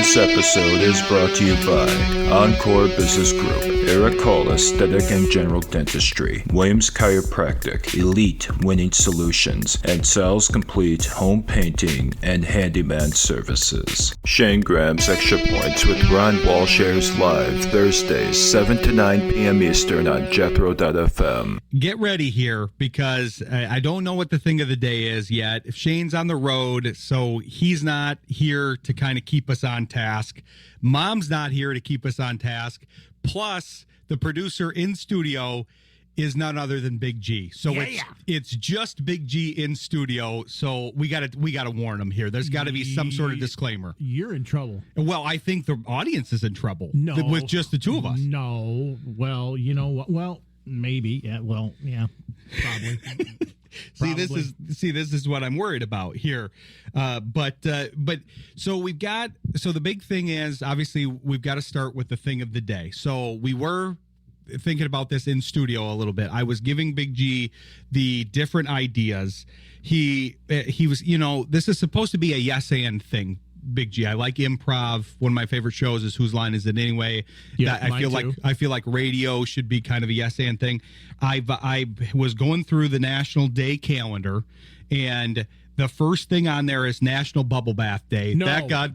This episode is brought to you by Encore Business Group, Erik Kramer Aesthetic and General Dentistry, Williams Chiropractic, Elite Winning Solutions, and Sal's Complete Home Painting and Handyman Services. Shayne Graham's Extra Points with Ron Walsh airs live Thursdays, 7 to 9 p.m. Eastern on Jethro.fm. Get ready here because I don't know what the thing of the day is yet. If Shayne's on the road, so he's not here to kind of keep us on task. Mom's not here to keep us on task. Plus, the producer in studio is none other than Big G. So it's just Big G in studio. So we gotta warn him here. There's got to be some sort of disclaimer. You're in trouble. Well, I think the audience is in trouble. No, with just the two of us. No. Well, you know what? Well, maybe. Yeah. Well, yeah. Probably. This is what I'm worried about here. But so the big thing is obviously we've got to start with the thing of the day. So we were thinking about this in studio a little bit. I was giving Big G the different ideas. He was, this is supposed to be a yes and thing. Big G. I like improv. One of my favorite shows is Whose Line Is It Anyway? Yeah, I feel like radio should be kind of a yes and thing. I was going through the National Day calendar, and the first thing on there is National Bubble Bath Day. No. That got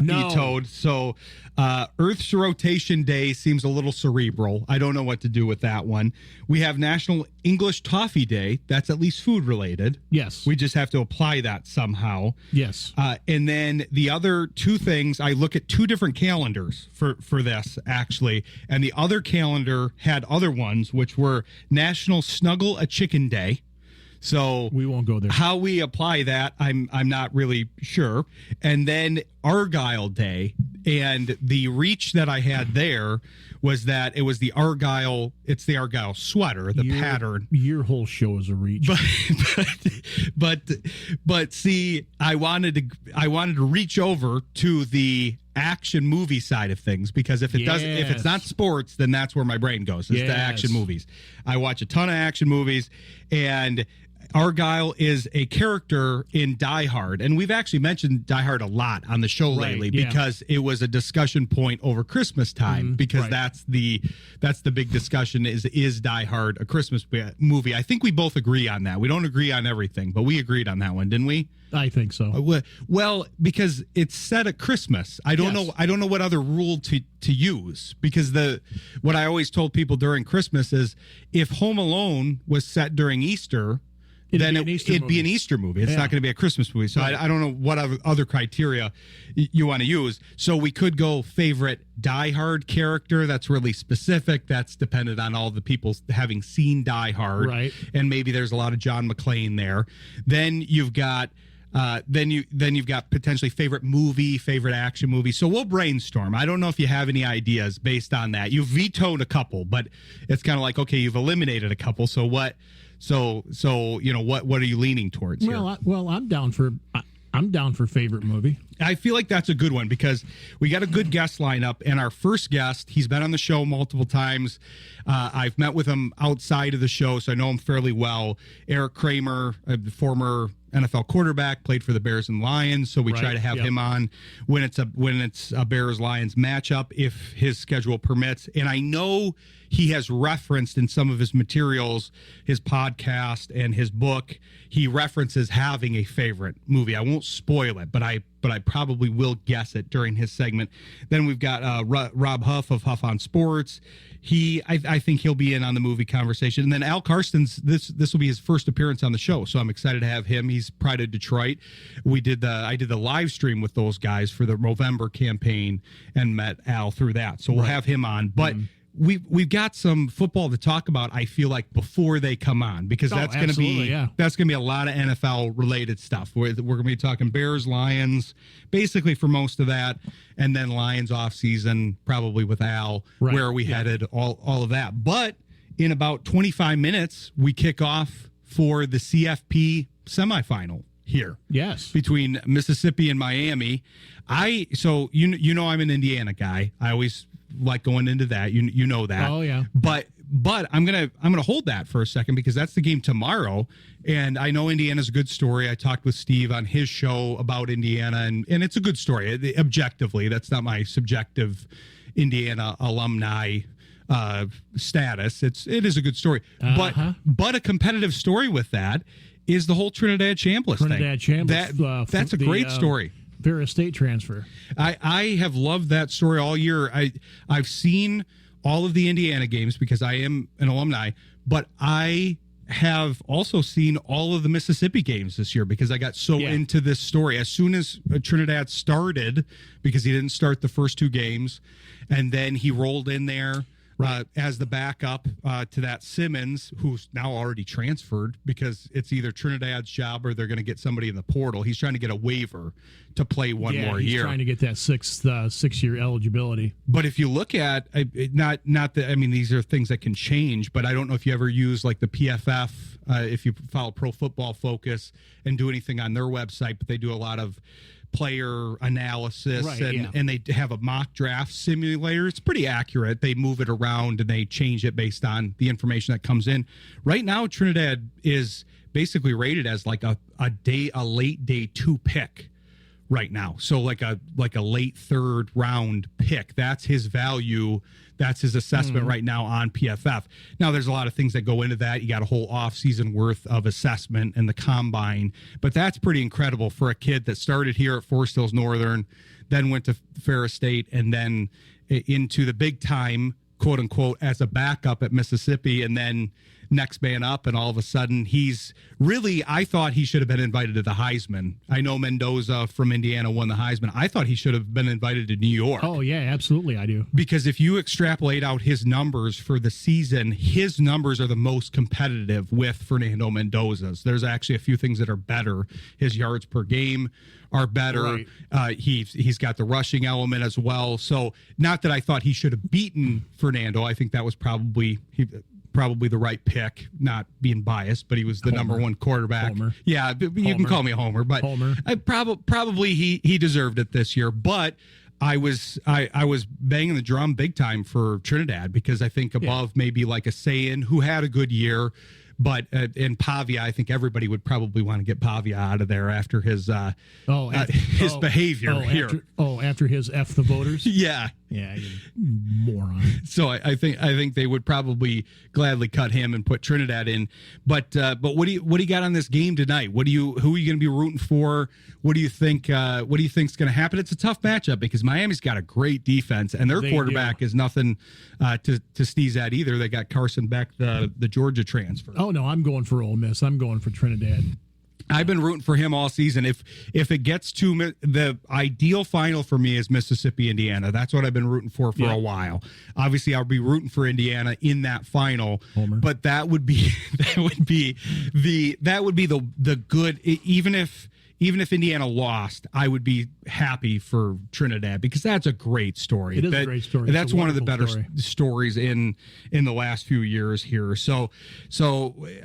vetoed. So Earth's rotation day seems a little cerebral. I don't know what to do with that one. We have National English Toffee Day. That's at least food related. Yes. We just have to apply that somehow. Yes. And then the other two things, I look at two different calendars for this, actually. And the other calendar had other ones, which were National Snuggle a Chicken Day. So we won't go there. How we apply that, I'm not really sure. And then Argyle Day, and the reach that I had there was that it was the Argyle. It's the Argyle sweater, the pattern. Your whole show is a reach. But see, I wanted to reach over to the action movie side of things, because if it's not sports, then that's where my brain goes. It's the action movies. I watch a ton of action movies, and Argyle is a character in Die Hard, and we've actually mentioned Die Hard a lot on the show lately because it was a discussion point over Christmas time, because that's the big discussion is Die Hard a Christmas movie. I think we both agree on that. We don't agree on everything, but we agreed on that one, didn't we? I think so. Well, because it's set at Christmas. I don't know what other rule to use, because what I always told people during Christmas is if Home Alone was set during Easter, then it'd be an Easter movie. It's not going to be a Christmas movie. So I don't know what other criteria you want to use. So we could go favorite Die Hard character. That's really specific. That's dependent on all the people having seen Die Hard. Right. And maybe there's a lot of John McClane there. Then you've got you've got potentially favorite movie, favorite action movie. So we'll brainstorm. I don't know if you have any ideas based on that. You vetoed a couple, but it's kind of like, okay, you've eliminated a couple. So what? So what are you leaning towards here? I'm down for favorite movie. I feel like that's a good one because we got a good guest lineup, and our first guest, he's been on the show multiple times. I've met with him outside of the show, so I know him fairly well. Erik Kramer, the former NFL quarterback, played for the Bears and Lions, so we try to have him on when it's a Bears-Lions matchup if his schedule permits. And I know he has referenced in some of his materials, his podcast and his book, he references having a favorite movie. I won't spoil it, but I probably will guess it during his segment. Then we've got Rob Huff of Huff on Sports. I think he'll be in on the movie conversation. And then Al Karsten's, this will be his first appearance on the show, so I'm excited to have him. He's Pride of Detroit. I did the live stream with those guys for the November campaign and met Al through that. So we'll have him on. But we've got some football to talk about, I feel like, before they come on, because that's going to be a lot of NFL related stuff. We're going to be talking Bears, Lions, basically for most of that, and then Lions off season, probably with Al, where are we headed, all of that. But in about 25 minutes, we kick off for the CFP semifinal here. Yes. Between Mississippi and Miami. I'm an Indiana guy. I always like going into that. You know that. Oh yeah. But but I'm gonna hold that for a second because that's the game tomorrow, and I know Indiana's a good story. I talked with Steve on his show about Indiana, and it's a good story. Objectively, that's not my subjective Indiana alumni status. It is a good story, but a competitive story with that is the whole Trinidad Chambliss thing. That's a great story. Ferris State transfer. I have loved that story all year. I've seen all of the Indiana games because I am an alumni, but I have also seen all of the Mississippi games this year because I got so into this story. As soon as Trinidad started, because he didn't start the first two games, and then he rolled in there as the backup to that Simmons, who's now already transferred because it's either Trinidad's job or they're going to get somebody in the portal. He's trying to get a waiver to play one more year. He's trying to get that six-year eligibility. But if you look at not that, I mean, these are things that can change, but I don't know if you ever use like the PFF, if you follow Pro Football Focus and do anything on their website, but they do a lot of player analysis and they have a mock draft simulator. It's pretty accurate. They move it around and they change it based on the information that comes in. Right now, Trinidad is basically rated as like a late day 2 pick right now. So like a late third round pick. That's his value. That's his assessment right now on PFF. Now, there's a lot of things that go into that. You got a whole offseason worth of assessment and the combine. But that's pretty incredible for a kid that started here at Forest Hills Northern, then went to Ferris State, and then into the big time, quote unquote, as a backup at Mississippi, and then next man up, and all of a sudden he's really, I thought he should have been invited to the Heisman. I know Mendoza from Indiana won the Heisman. I thought he should have been invited to New York. Oh, yeah, absolutely, I do. Because if you extrapolate out his numbers for the season, his numbers are the most competitive with Fernando Mendoza's. There's actually a few things that are better. His yards per game are better. Right. He's got the rushing element as well. So not that I thought he should have beaten Fernando. I think that was probably the right pick, not being biased, but he was the number one quarterback. Homer. Yeah, you can call me a homer, but probably he deserved it this year. But I was banging the drum big time for Trinidad because I think above maybe like a Sayin, who had a good year, but in Pavia, I think everybody would probably want to get Pavia out of there after his behavior here. After his F the voters. Yeah, you moron. So I think they would probably gladly cut him and put Trinidad in. But what do you got on this game tonight? Who are you going to be rooting for? What do you think? What do you think's going to happen? It's a tough matchup because Miami's got a great defense and their quarterback is nothing to sneeze at either. They got Karsten back, the Georgia transfer. Oh no, I'm going for Ole Miss. I'm going for Trinidad. I've been rooting for him all season. If it gets to the ideal final for me is Mississippi, Indiana. That's what I've been rooting for a while. Obviously, I'll be rooting for Indiana in that final. Homer. But that would be the good. Even if Indiana lost, I would be happy for Trinidad because that's a great story. It is a great story. That's one of the better stories in the last few years here. So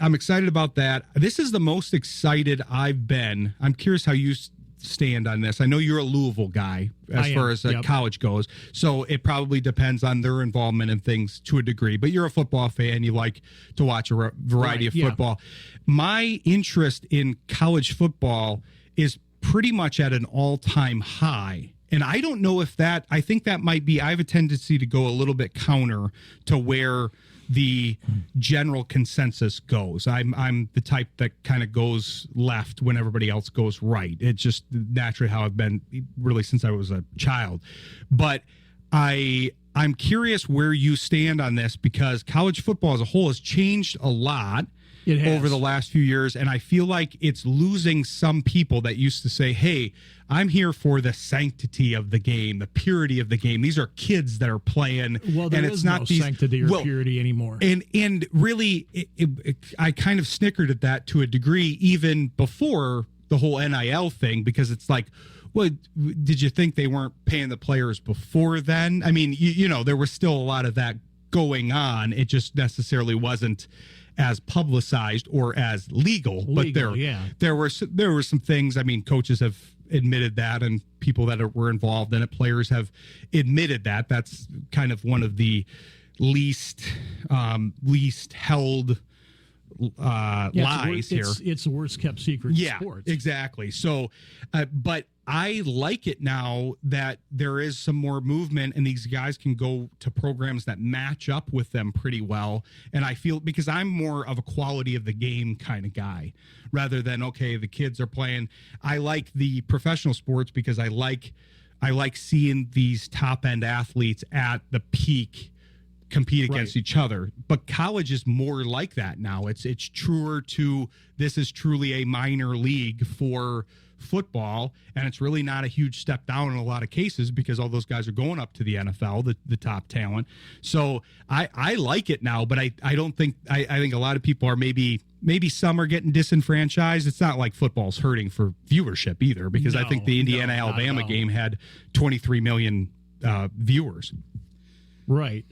I'm excited about that. This is the most excited I've been. I'm curious how you stand on this. I know you're a Louisville guy as far as college goes, so it probably depends on their involvement in things to a degree. But you're a football fan. You like to watch a variety of football. My interest in college football is pretty much at an all-time high. And I don't know if I think that might be, I have a tendency to go a little bit counter to where the general consensus goes. I'm the type that kind of goes left when everybody else goes right. It's just naturally how I've been really since I was a child. But I'm curious where you stand on this because college football as a whole has changed a lot over the last few years, and I feel like it's losing some people that used to say, hey, I'm here for the sanctity of the game, the purity of the game. These are kids that are playing. Well, there is no sanctity or purity anymore. And really, I kind of snickered at that to a degree even before the whole NIL thing because it's like, well, did you think they weren't paying the players before then? I mean, you know, there was still a lot of that going on. It just necessarily wasn't as publicized or as legal, but there were some things. I mean, coaches have admitted that, and people that were involved in it, players have admitted that. That's kind of one of the least held lies here. It's the worst kept secret in sports. Exactly. So, but I like it now that there is some more movement and these guys can go to programs that match up with them pretty well. And I feel, because I'm more of a quality of the game kind of guy rather than, okay, the kids are playing. I like the professional sports because I like seeing these top end athletes at the peak compete against each other. But college is more like that now. It's truer to, this is truly a minor league for football, and it's really not a huge step down in a lot of cases because all those guys are going up to the NFL, the top talent. So I like it now, but I don't think, I think a lot of people are maybe some are getting disenfranchised. It's not like football's hurting for viewership either, because I think the Indiana-Alabama game had 23 million viewers. Right.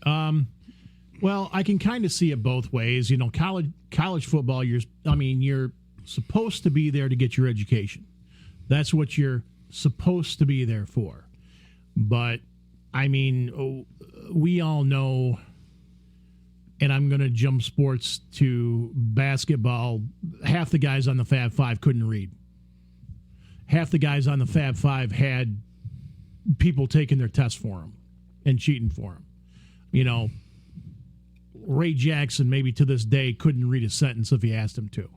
Well, I can kind of see it both ways. You know, college football, you're supposed to be there to get your education. That's what you're supposed to be there for. But, I mean, we all know, and I'm going to jump sports to basketball, half the guys on the Fab Five couldn't read. Half the guys on the Fab Five had people taking their tests for them and cheating for them. You know, Ray Jackson, maybe to this day, couldn't read a sentence if you asked him to.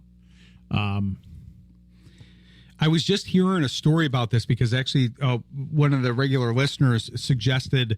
I was just hearing a story about this because actually one of the regular listeners suggested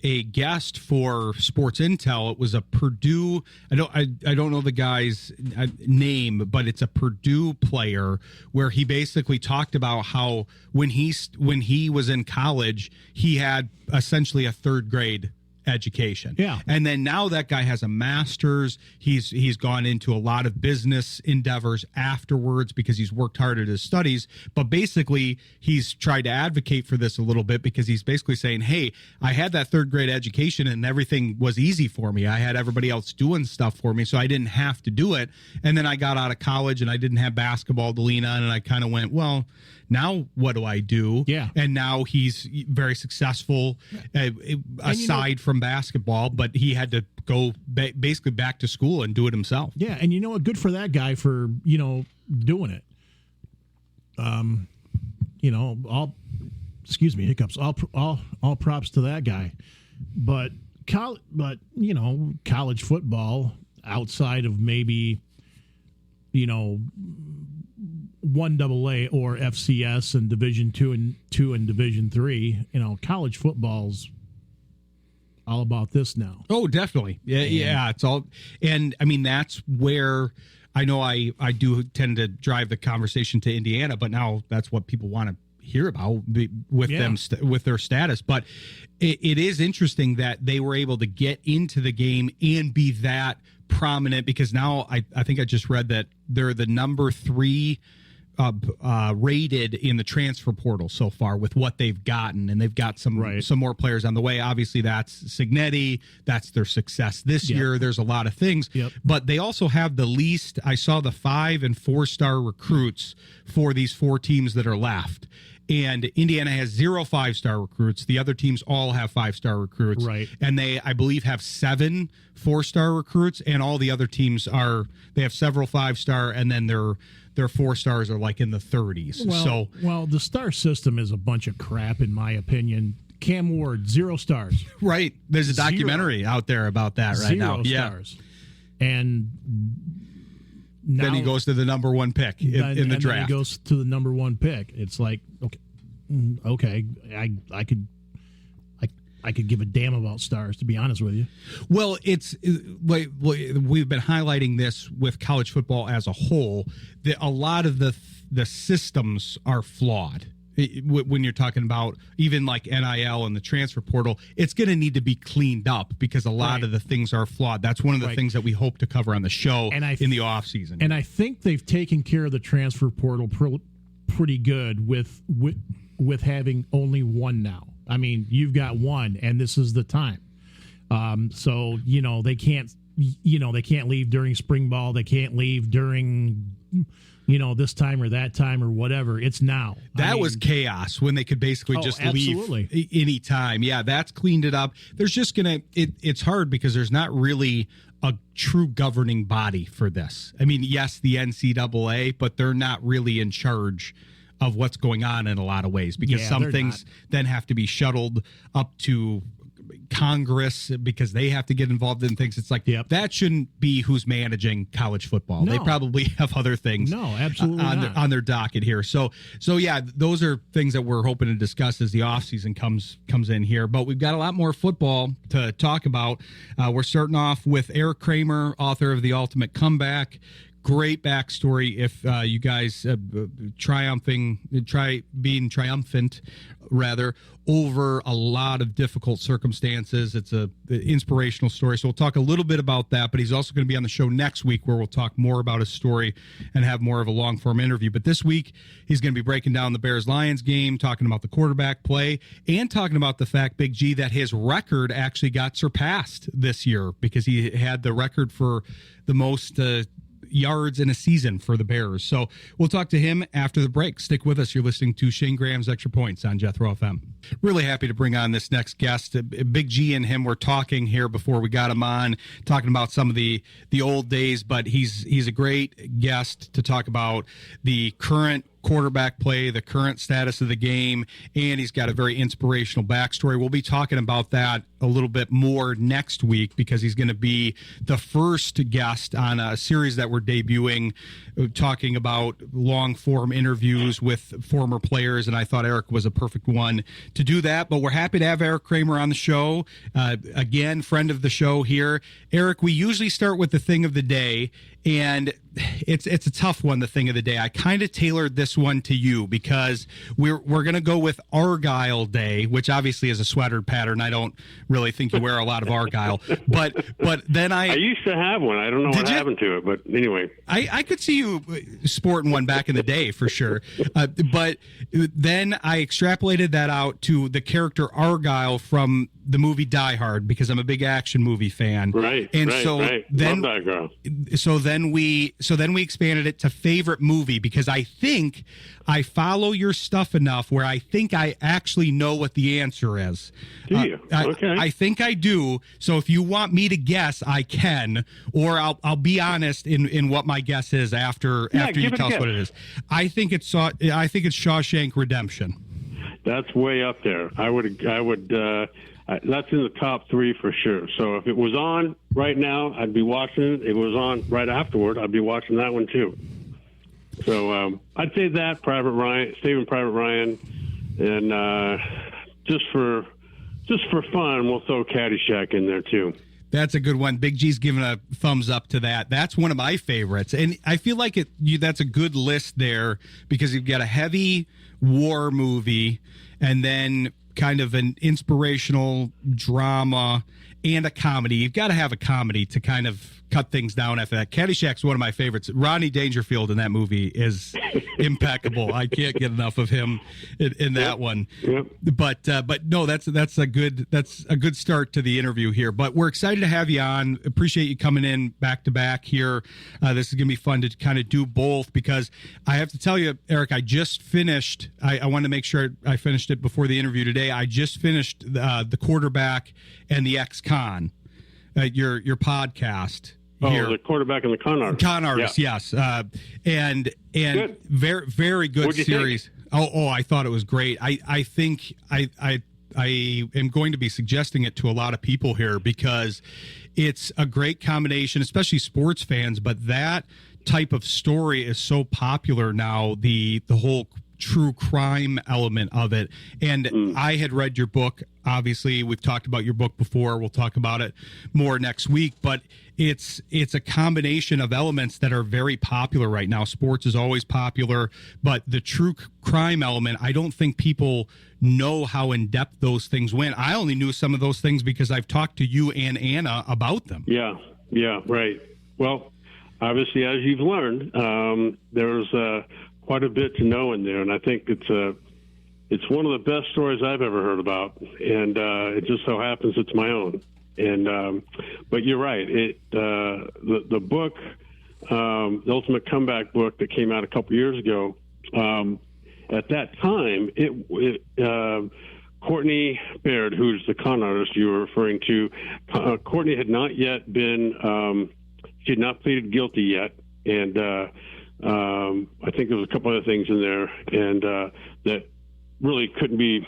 a guest for Sports Intel. It was a Purdue. I don't know the guy's name, but it's a Purdue player where he basically talked about how when he was in college, he had essentially a third grade education. Yeah. And then now that guy has a master's. He's gone into a lot of business endeavors afterwards because he's worked hard at his studies. But basically, he's tried to advocate for this a little bit because he's basically saying, hey, I had that third grade education and everything was easy for me. I had everybody else doing stuff for me, so I didn't have to do it. And then I got out of college and I didn't have basketball to lean on, and I kind of went, well, now what do I do? Yeah. And now he's very successful aside from basketball, but he had to go basically back to school and do it himself. Yeah, and you know what? Good for that guy for, doing it. Hiccups. All props to that guy. But college football outside of maybe, 1AA or FCS and Division 2 and Division 3, college football's all about this now. Oh, definitely. Yeah, it's all, and I mean, that's where I know I do tend to drive the conversation to Indiana, but now that's what people want to hear about with them, with their status. But it is interesting that they were able to get into the game and be that prominent, because now I think I just read that they're the number 3 rated in the transfer portal so far with what they've gotten, and they've got some more players on the way. Obviously, that's Cignetti. That's their success this year. There's a lot of things, but they also have the least. I saw the 5- and 4-star recruits for these 4 teams that are left. And Indiana has 0 5-star recruits. The other teams all have 5-star recruits. Right. And they, I believe, have 7 4-star recruits, and all the other teams they have several 5-star, and then their 4 stars are like in the 30s. Well, the star system is a bunch of crap, in my opinion. Cam Ward, 0 stars. Right. There's a documentary out there about that right now. 0 stars. And now, then he goes to the number 1 pick in the draft. Then he goes to the number 1 pick. It's like, okay, I could give a damn about stars, to be honest with you. Well, it's like we've been highlighting this with college football as a whole. A lot of the systems are flawed. When you're talking about even like NIL and the transfer portal, it's going to need to be cleaned up because a lot of the things are flawed. That's one of the things that we hope to cover on the show in the off season. And I think they've taken care of the transfer portal pretty good with having only 1 now. I mean, you've got 1, and this is the time. So they can't leave during spring ball. They can't leave during this time or that time or whatever. It's now. That was chaos when they could basically just leave any time. Yeah, that's cleaned it up. There's just it's hard because there's not really a true governing body for this. I mean, yes, the NCAA, but they're not really in charge of what's going on in a lot of ways, because some things then have to be shuttled up to Congress because they have to get involved in things. It's like, that shouldn't be who's managing college football. No. They probably have other things on their docket here. So yeah, those are things that we're hoping to discuss as the offseason comes in here. But we've got a lot more football to talk about. We're starting off with Erik Kramer, author of The Ultimate Comeback. Great backstory if you guys being triumphant rather over a lot of difficult circumstances. It's a inspirational story. So we'll talk a little bit about that, but he's also going to be on the show next week where we'll talk more about his story and have more of a long form interview. But this week he's going to be breaking down the Bears-Lions game, talking about the quarterback play, and talking about the fact, Big G, that his record actually got surpassed this year because he had the record for the most yards in a season for the Bears. So we'll talk to him after the break. Stick with us. You're listening to Shayne Graham's Extra Points on Jethro FM. Really happy to bring on this next guest. Big G and him were talking here before we got him on, talking about some of the old days, but he's a great guest to talk about the current quarterback play, the current status of the game, and he's got a very inspirational backstory. We'll be talking about that a little bit more next week because he's going to be the first guest on a series that we're debuting, talking about long-form interviews with former players, and I thought Erik was a perfect one to do that. But we're happy to have Erik Kramer on the show. Again, friend of the show here. Erik, we usually start with the thing of the day, and it's a tough one, the thing of the day. I kind of tailored this one to you because we're going to go with Argyle Day, which obviously is a sweater pattern. I don't really think you wear a lot of Argyle, but then I used to have one. I don't know what happened to it, but anyway, I could see you sporting one back in the day for sure. But then I extrapolated that out to the character Argyle from the movie Die Hard because I'm a big action movie fan. Right. And right, so right. then, love that girl. So then we expanded it to favorite movie because I think I follow your stuff enough where I think I actually know what the answer is. Do you? Okay. I think I do. So if you want me to guess, I can, or I'll be honest in what my guess is after you tell us what it is. I think it's Shawshank Redemption. That's way up there. I would. That's in the top 3 for sure. So if it was on right now, I'd be watching it. If it was on right afterward, I'd be watching that one too. So I'd say that Saving Private Ryan, and just for fun, we'll throw Caddyshack in there too. That's a good one. Big G's giving a thumbs up to that. That's one of my favorites, and I feel like that's a good list there because you've got a heavy war movie, and then kind of an inspirational drama and a comedy. You've got to have a comedy to kind of cut things down after that. Caddyshack's one of my favorites. Rodney Dangerfield in that movie is impeccable. I can't get enough of him in that one. Yep. But no, that's a good start to the interview here. But we're excited to have you on. Appreciate you coming in back to back here. This is gonna be fun to kind of do both because I have to tell you, Erik, I just finished. I wanted to make sure I finished it before the interview today. I just finished the quarterback and the ex-con. Your podcast. Here. The quarterback and the con artist. Con artist, yeah. Yes. And good. Very, very good series. Oh, I thought it was great. I think I am going to be suggesting it to a lot of people here because it's a great combination, especially sports fans, but that type of story is so popular now, the whole true crime element of it. And I had read your book. Obviously, we've talked about your book before. We'll talk about it more next week, but it's a combination of elements that are very popular right now. Sports is always popular, but the true crime element, I don't think people know how in depth those things went. I only knew some of those things because I've talked to you and Anna about them. Yeah, right. Well, obviously, as you've learned, there's quite a bit to know in there, and I think it's one of the best stories I've ever heard about, and it just so happens it's my own. And but you're right. The book the Ultimate Comeback book that came out a couple years ago, at that time, Courtney Baird, who's the con artist you were referring to, Courtney had not yet been, she had not pleaded guilty yet. And I think there was a couple other things in there and that really couldn't be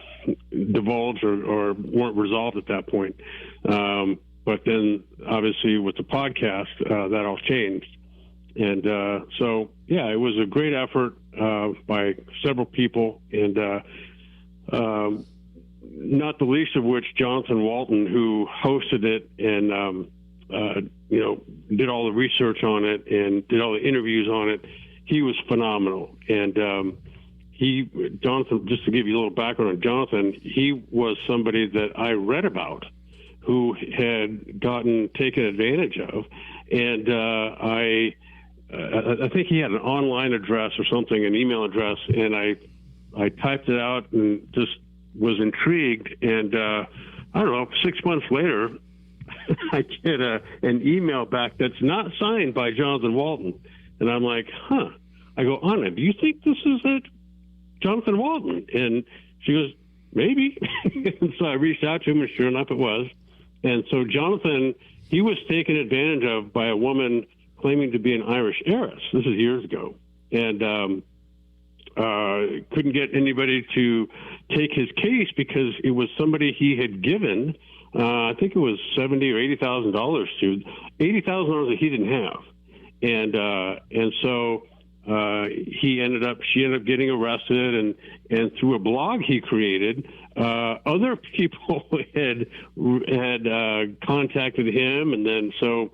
divulged or weren't resolved at that point. But then, obviously, with the podcast, that all changed. And so, yeah, it was a great effort by several people, and not the least of which Jonathan Walton, who hosted it and did all the research on it and did all the interviews on it. He was phenomenal. And Jonathan, just to give you a little background on Jonathan, he was somebody that I read about who had gotten taken advantage of. And I think he had an online address or something, an email address, and I typed it out and just was intrigued. And I don't know, 6 months later, I get an email back that's not signed by Jonathan Walton. And I'm like, huh. I go, Anna, do you think this is it? Jonathan Walton? And she goes, maybe. And so I reached out to him, and sure enough, it was. And so Jonathan, he was taken advantage of by a woman claiming to be an Irish heiress. This is years ago. And couldn't get anybody to take his case because it was somebody he had given, I think it was $70,000 or $80,000 to, $80,000 that he didn't have. And so she ended up getting arrested, and through a blog he created, other people had contacted him, and then so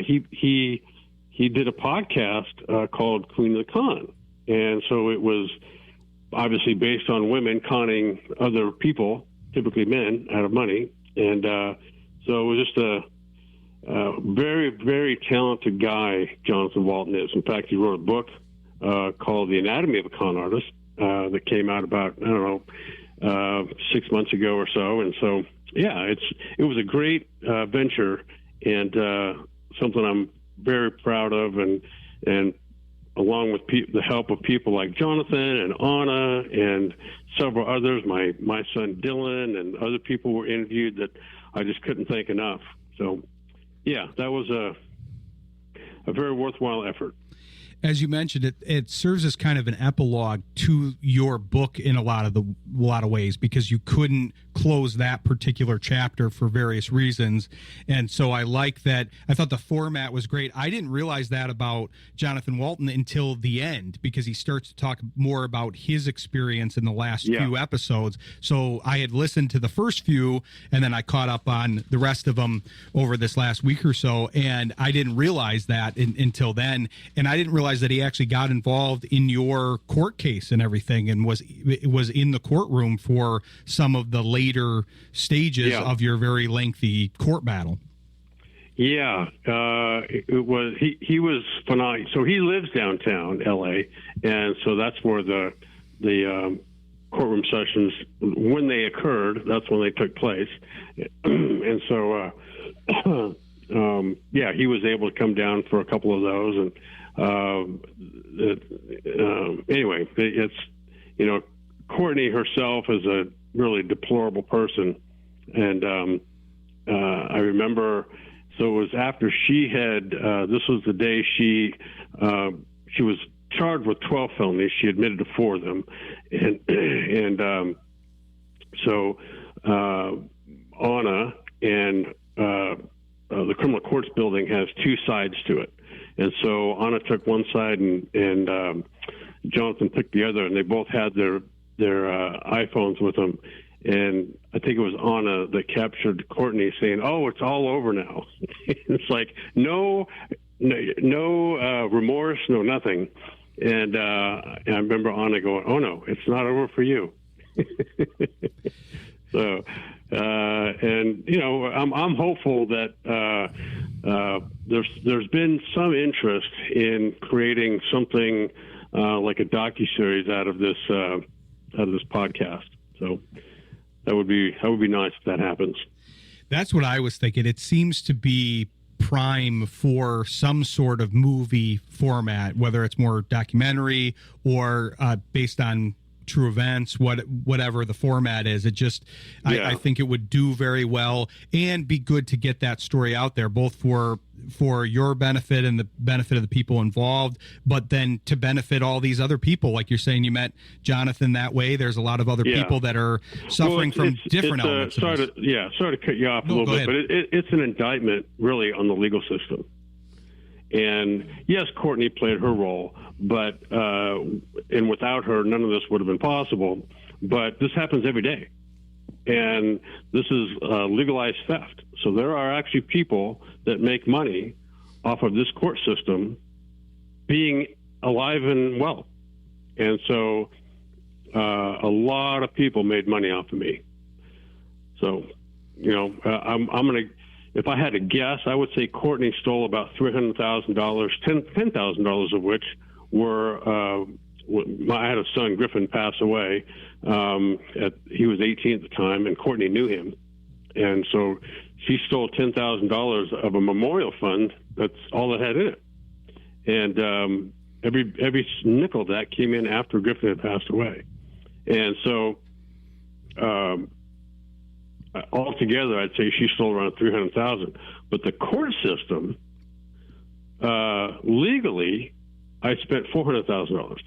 he did a podcast called Queen of the Con, and so it was obviously based on women conning other people, typically men, out of money, and so it was just a very, very talented guy, Jonathan Walton is. In fact, he wrote a book called The Anatomy of a Con Artist that came out about, 6 months ago or so. And so, yeah, it was a great venture and something I'm very proud of. And along with the help of people like Jonathan and Anna and several others, my son Dylan and other people were interviewed that I just couldn't thank enough. So, yeah, that was a very worthwhile effort. As you mentioned, it serves as kind of an epilogue to your book in a lot of ways, because you couldn't close that particular chapter for various reasons. And so I like that. I thought the format was great. I didn't realize that about Jonathan Walton until the end, because he starts to talk more about his experience in the last few episodes. So I had listened to the first few, and then I caught up on the rest of them over this last week or so. And I didn't realize that until then. And I didn't realize that he actually got involved in your court case and everything, and was in the courtroom for some of the later stages of your very lengthy court battle. Yeah, it was. He was phenomenal. So he lives downtown L.A., and so that's where the courtroom sessions, when they occurred, that's when they took place. And so, he was able to come down for a couple of those. And anyway, it's, Courtney herself is a really deplorable person. And I remember, so it was after she had, this was the day she was charged with 12 felonies. She admitted to 4 of them. And so Anna and the criminal courts building has 2 sides to it. And so Anna took one side and Jonathan took the other, and they both had their iPhones with them. And I think it was Anna that captured Courtney saying, "Oh, it's all over now." It's like no remorse, no nothing. And I remember Anna going, "Oh no, it's not over for you." So, and I'm hopeful that there's been some interest in creating something like a docuseries out of this podcast. So that would be nice if that happens. That's what I was thinking. It seems to be prime for some sort of movie format, whether it's more documentary or based on true events, whatever the format is. It just, I think it would do very well and be good to get that story out there, both for your benefit and the benefit of the people involved, but then to benefit all these other people. Like you're saying, you met Jonathan that way. There's a lot of other people that are suffering from different elements. Sorry to cut you off a little bit, but it's an indictment really on the legal system. And yes, Courtney played her role, but and without her, none of this would have been possible. But this happens every day, and this is legalized theft. So there are actually people that make money off of this court system being alive and well, and so a lot of people made money off of me. So, I'm gonna. If I had to guess, I would say Courtney stole about $300,000, $10,000 of which were. I had a son, Griffin, pass away. He was 18 at the time, and Courtney knew him, and so she stole $10,000 of a memorial fund. That's all it had in it, and every nickel of that came in after Griffin had passed away, and so. Altogether, I'd say she stole around $300,000. But the court system, legally, I spent $400,000.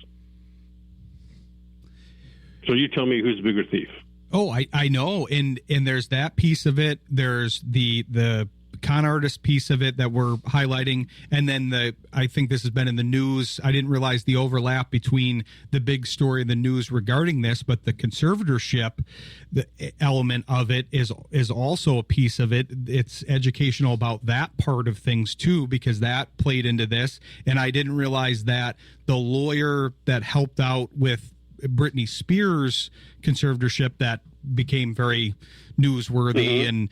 So you tell me who's the bigger thief? Oh, I know, and there's that piece of it. There's the con artist piece of it that we're highlighting, and then I think this has been in the news. I didn't realize the overlap between the big story in the news regarding this, but the conservatorship, the element of it is also a piece of it. It's educational about that part of things too, because that played into this, and I didn't realize that the lawyer that helped out with Britney Spears' conservatorship that became very newsworthy and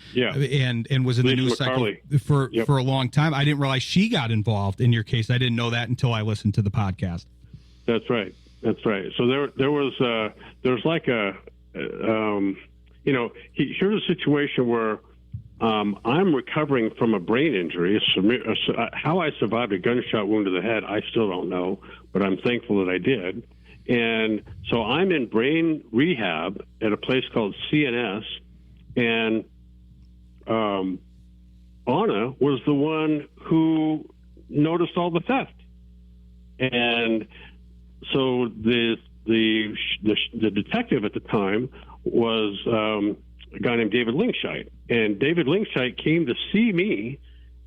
was in the news cycle for a long time. I didn't realize she got involved in your case. I didn't know that until I listened to the podcast. That's right. So there's like here's a situation where I'm recovering from a brain injury. How I survived a gunshot wound to the head, I still don't know, but I'm thankful that I did. And so I'm in brain rehab at a place called CNS, and Anna was the one who noticed all the theft. And so the detective at the time was a guy named David Linkshite, and David Linkshite came to see me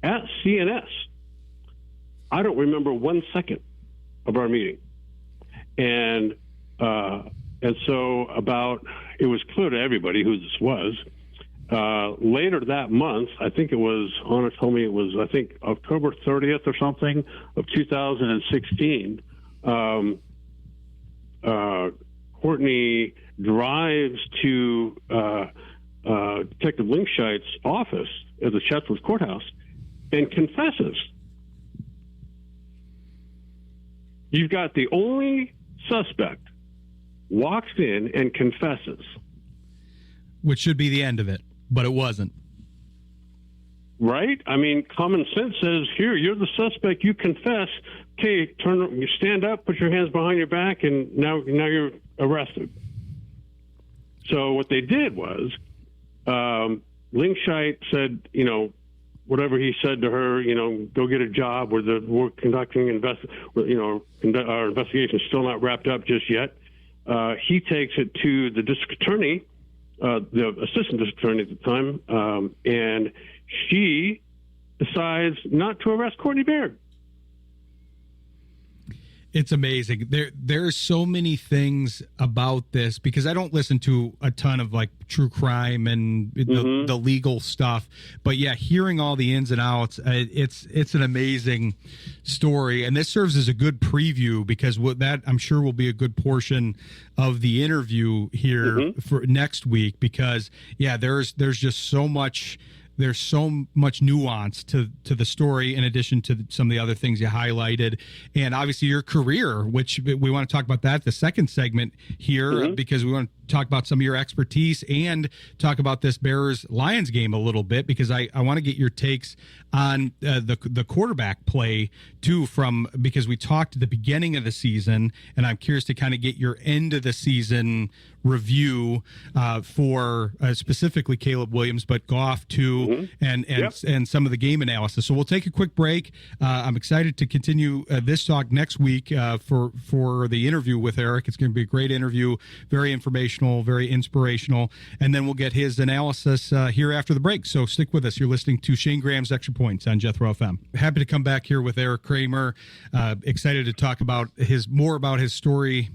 at CNS. I don't remember 1 second of our meeting. And so it was clear to everybody who this was. Later that month, I think it was, Anna told me it was, I think, October 30th or something of 2016, Courtney drives to Detective Linkshite's office at the Chatsworth Courthouse and confesses. You've got the only suspect walks in and confesses. Which should be the end of it, but it wasn't. Right? I mean, common sense says, here, you're the suspect, you confess. Okay, you stand up, put your hands behind your back, and now you're arrested. So what they did was, Linkshite said, whatever he said to her, go get a job. We're conducting our investigation is still not wrapped up just yet. He takes it to the district attorney, the assistant district attorney at the time, and she decides not to arrest Courtney Baird. It's amazing. There's so many things about this, because I don't listen to a ton of like true crime and the legal stuff, but yeah, hearing all the ins and outs, it's an amazing story, and this serves as a good preview, because what that I'm sure will be a good portion of the interview here for next week, because yeah, there's just so much there's so much nuance to the story, in addition to some of the other things you highlighted, and obviously your career, which we want to talk about that the second segment here, because we want to talk about some of your expertise and talk about this Bears-Lions game a little bit, because I want to get your takes on the quarterback play too, because we talked at the beginning of the season, and I'm curious to kind of get your end of the season review for specifically Caleb Williams, but Goff too, and some of the game analysis. So we'll take a quick break. I'm excited to continue this talk next week for the interview with Erik. It's going to be a great interview, very informational, very inspirational, and then we'll get his analysis here after the break. So stick with us. You're listening to Shayne Graham's Extra Points on Jethro FM. Happy to come back here with Erik Kramer. Excited to talk about more about his story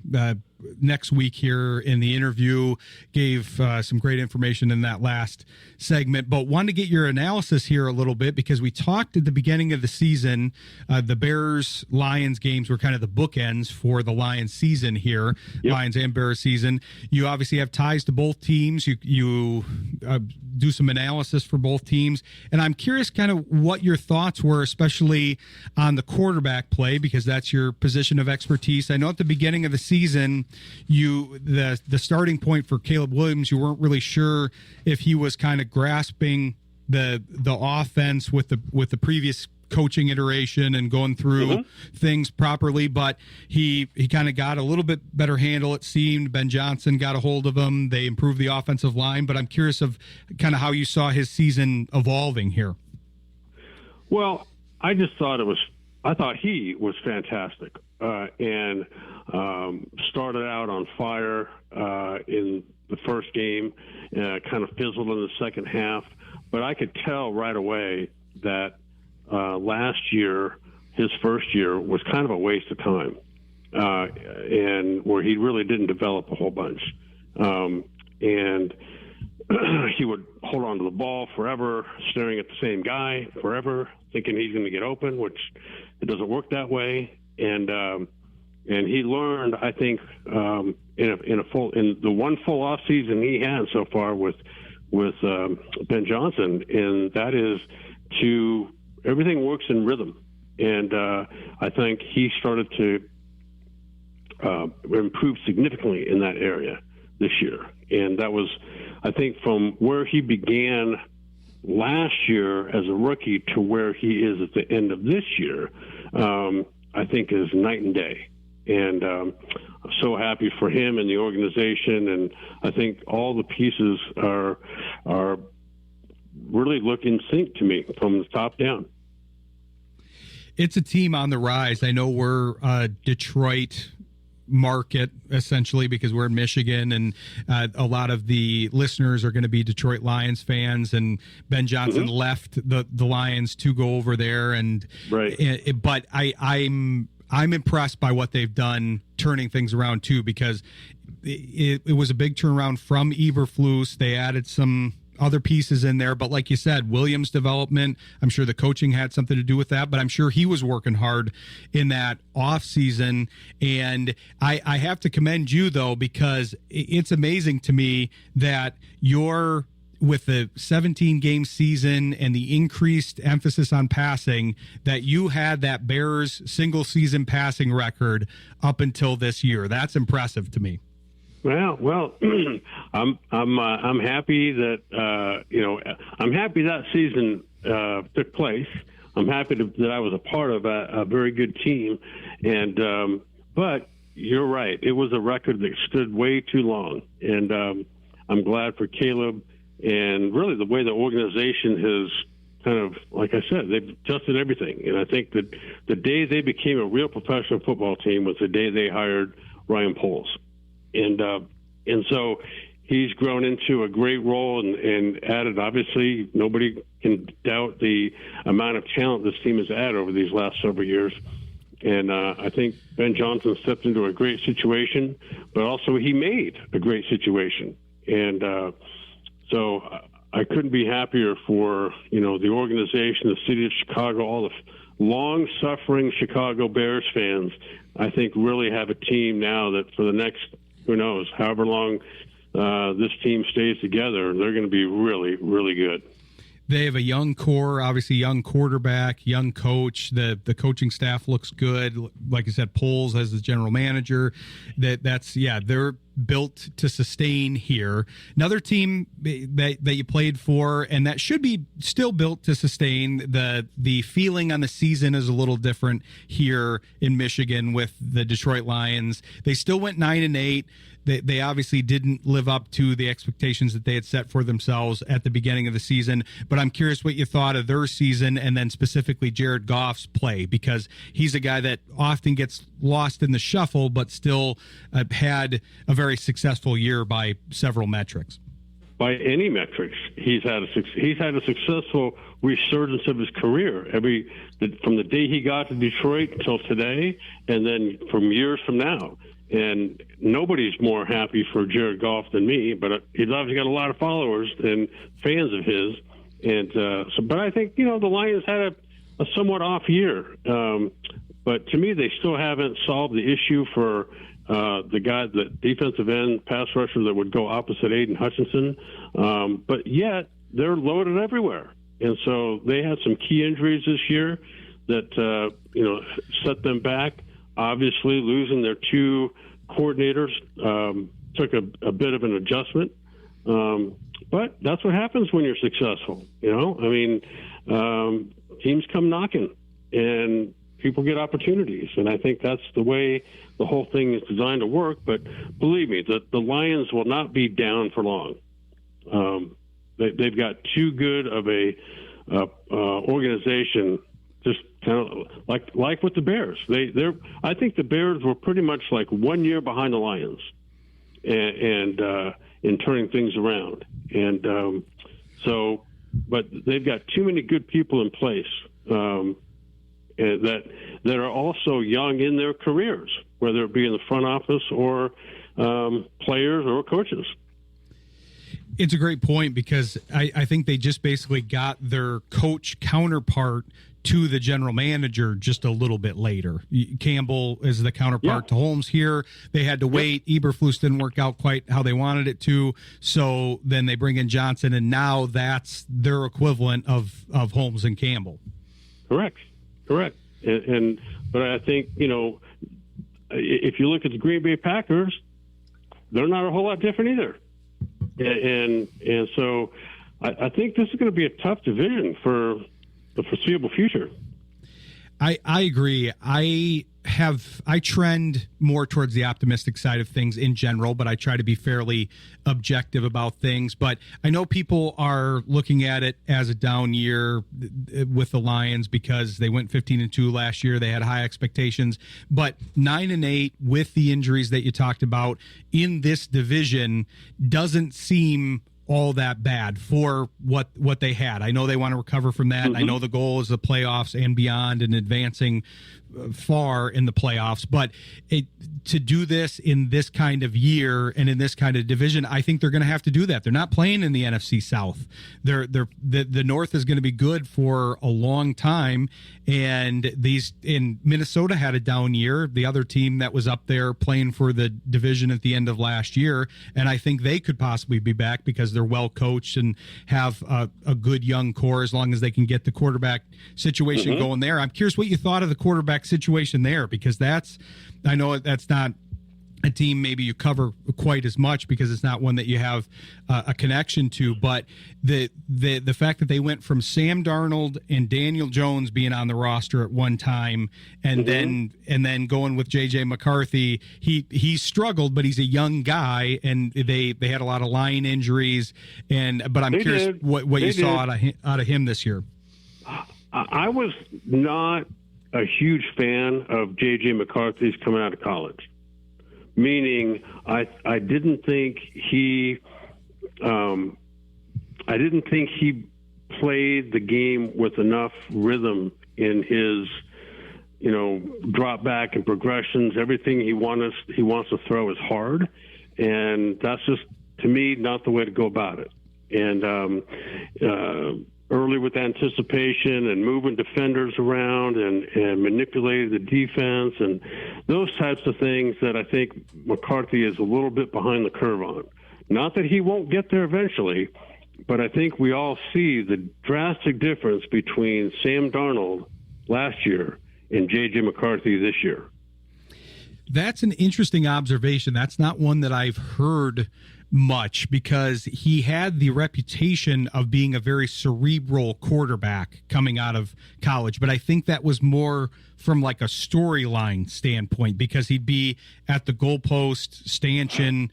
next week here in the interview. Gave some great information in that last segment, but wanted to get your analysis here a little bit, because we talked at the beginning of the season, the Bears-Lions games were kind of the bookends for the Lions season here, Lions and Bears season. You obviously have ties to both teams. You do some analysis for both teams, and I'm curious kind of what your thoughts were, especially on the quarterback play, because that's your position of expertise. I know at the beginning of the season, the starting point for Caleb Williams, you weren't really sure if he was kind of grasping the offense with the previous coaching iteration and going through things properly, but he kind of got a little bit better handle, it seemed. Ben Johnson got a hold of him. They improved the offensive line, but I'm curious of kind of how you saw his season evolving here. Well, I thought he was fantastic, and started out on fire in the first game, kind of fizzled in the second half, but I could tell right away that last year, his first year, was kind of a waste of time, and where he really didn't develop a whole bunch. And he would hold on to the ball forever, staring at the same guy forever, thinking he's going to get open, which it doesn't work that way. And he learned, I think, in the one full off season he had so far with Ben Johnson, and that is everything works in rhythm. And I think he started to improve significantly in that area this year. And that was, I think, from where he began last year as a rookie to where he is at the end of this year, I think is night and day. And I'm so happy for him and the organization. And I think all the pieces are really look in sync to me from the top down. It's a team on the rise. I know we're Detroit market essentially because we're in Michigan, and a lot of the listeners are going to be Detroit Lions fans, and Ben Johnson left the Lions to go over there, and but I'm impressed by what they've done turning things around too, because it was a big turnaround from Eberflus. They added some other pieces in there, but like you said, Williams' development, I'm sure the coaching had something to do with that, but I'm sure he was working hard in that off season. And I have to commend you though, because it's amazing to me that you're, with the 17 game season and the increased emphasis on passing, that you had that Bears single season passing record up until this year. That's impressive to me. Well, I'm happy that I'm happy that season took place. I'm happy that I was a part of a very good team, and but you're right, it was a record that stood way too long, and I'm glad for Caleb and really the way the organization has kind of, like I said, they've adjusted everything, and I think that the day they became a real professional football team was the day they hired Ryan Poles. And so he's grown into a great role and added, obviously, nobody can doubt the amount of talent this team has added over these last several years. And I think Ben Johnson stepped into a great situation, but also he made a great situation. And so I couldn't be happier for, the organization, the city of Chicago, all the long-suffering Chicago Bears fans, I think really have a team now that for the next, who knows, however long this team stays together, they're going to be really, really good. They have a young core, obviously young quarterback, young coach. The coaching staff looks good. Like I said, Poles as the general manager. They're built to sustain here. Another team that you played for, and that should be still built to sustain. The feeling on the season is a little different here in Michigan with the Detroit Lions. They still went 9-8. They obviously didn't live up to the expectations that they had set for themselves at the beginning of the season. But I'm curious what you thought of their season, and then specifically Jared Goff's play, because he's a guy that often gets lost in the shuffle, but still had a very successful year by several metrics. By any metrics, he's had a successful resurgence of his career. From the day he got to Detroit until today, and then from years from now. And nobody's more happy for Jared Goff than me, but he's obviously got a lot of followers and fans of his. And but I think, the Lions had a somewhat off year. But to me, they still haven't solved the issue for the defensive end pass rusher that would go opposite Aiden Hutchinson. But yet they're loaded everywhere. And so they had some key injuries this year that, set them back. Obviously, losing their two coordinators took a bit of an adjustment. But that's what happens when you're successful. Teams come knocking, and people get opportunities. And I think that's the way the whole thing is designed to work. But believe me, the Lions will not be down for long. They've got too good of a organization. Just kind of like with the Bears. I think the Bears were pretty much like 1 year behind the Lions, and in turning things around. And but they've got too many good people in place that are also young in their careers, whether it be in the front office or players or coaches. It's a great point, because I think they just basically got their coach counterpart to the general manager just a little bit later. Campbell is the counterpart to Holmes here. They had to wait. Eberflus didn't work out quite how they wanted it to. So then they bring in Johnson, and now that's their equivalent of Holmes and Campbell. Correct. But I think, if you look at the Green Bay Packers, they're not a whole lot different either. And so I think this is going to be a tough division for the foreseeable future. I agree. I trend more towards the optimistic side of things in general, but I try to be fairly objective about things. But I know people are looking at it as a down year with the Lions because they went 15-2 last year. They had high expectations, but 9-8 with the injuries that you talked about in this division doesn't seem all that bad for what they had. I know they want to recover from that. Mm-hmm. I know the goal is the playoffs and beyond and advancing far in the playoffs, but to do this in this kind of year and in this kind of division, I think they're going to have to do that. They're not playing in the NFC South. The North is going to be good for a long time, and Minnesota had a down year, the other team that was up there playing for the division at the end of last year, and I think they could possibly be back because they're well coached and have a good young core as long as they can get the quarterback situation going there. I'm curious what you thought of the quarterback situation there, because I know that's not a team maybe you cover quite as much because it's not one that you have a connection to, but the fact that they went from Sam Darnold and Daniel Jones being on the roster at one time and then going with JJ McCarthy, he struggled, but he's a young guy, and they had a lot of line injuries, but I'm curious what you saw out of him this year. I was not a huge fan of J.J. McCarthy's coming out of college, meaning I didn't think he played the game with enough rhythm in his drop back and progressions. Everything he wants to throw is hard, and that's just, to me, not the way to go about it. And early with anticipation and moving defenders around and manipulating the defense and those types of things that I think McCarthy is a little bit behind the curve on. Not that he won't get there eventually, but I think we all see the drastic difference between Sam Darnold last year and J.J. McCarthy this year. That's an interesting observation. That's not one that I've heard much, because he had the reputation of being a very cerebral quarterback coming out of college. But I think that was more from like a storyline standpoint, because he'd be at the goalpost stanchion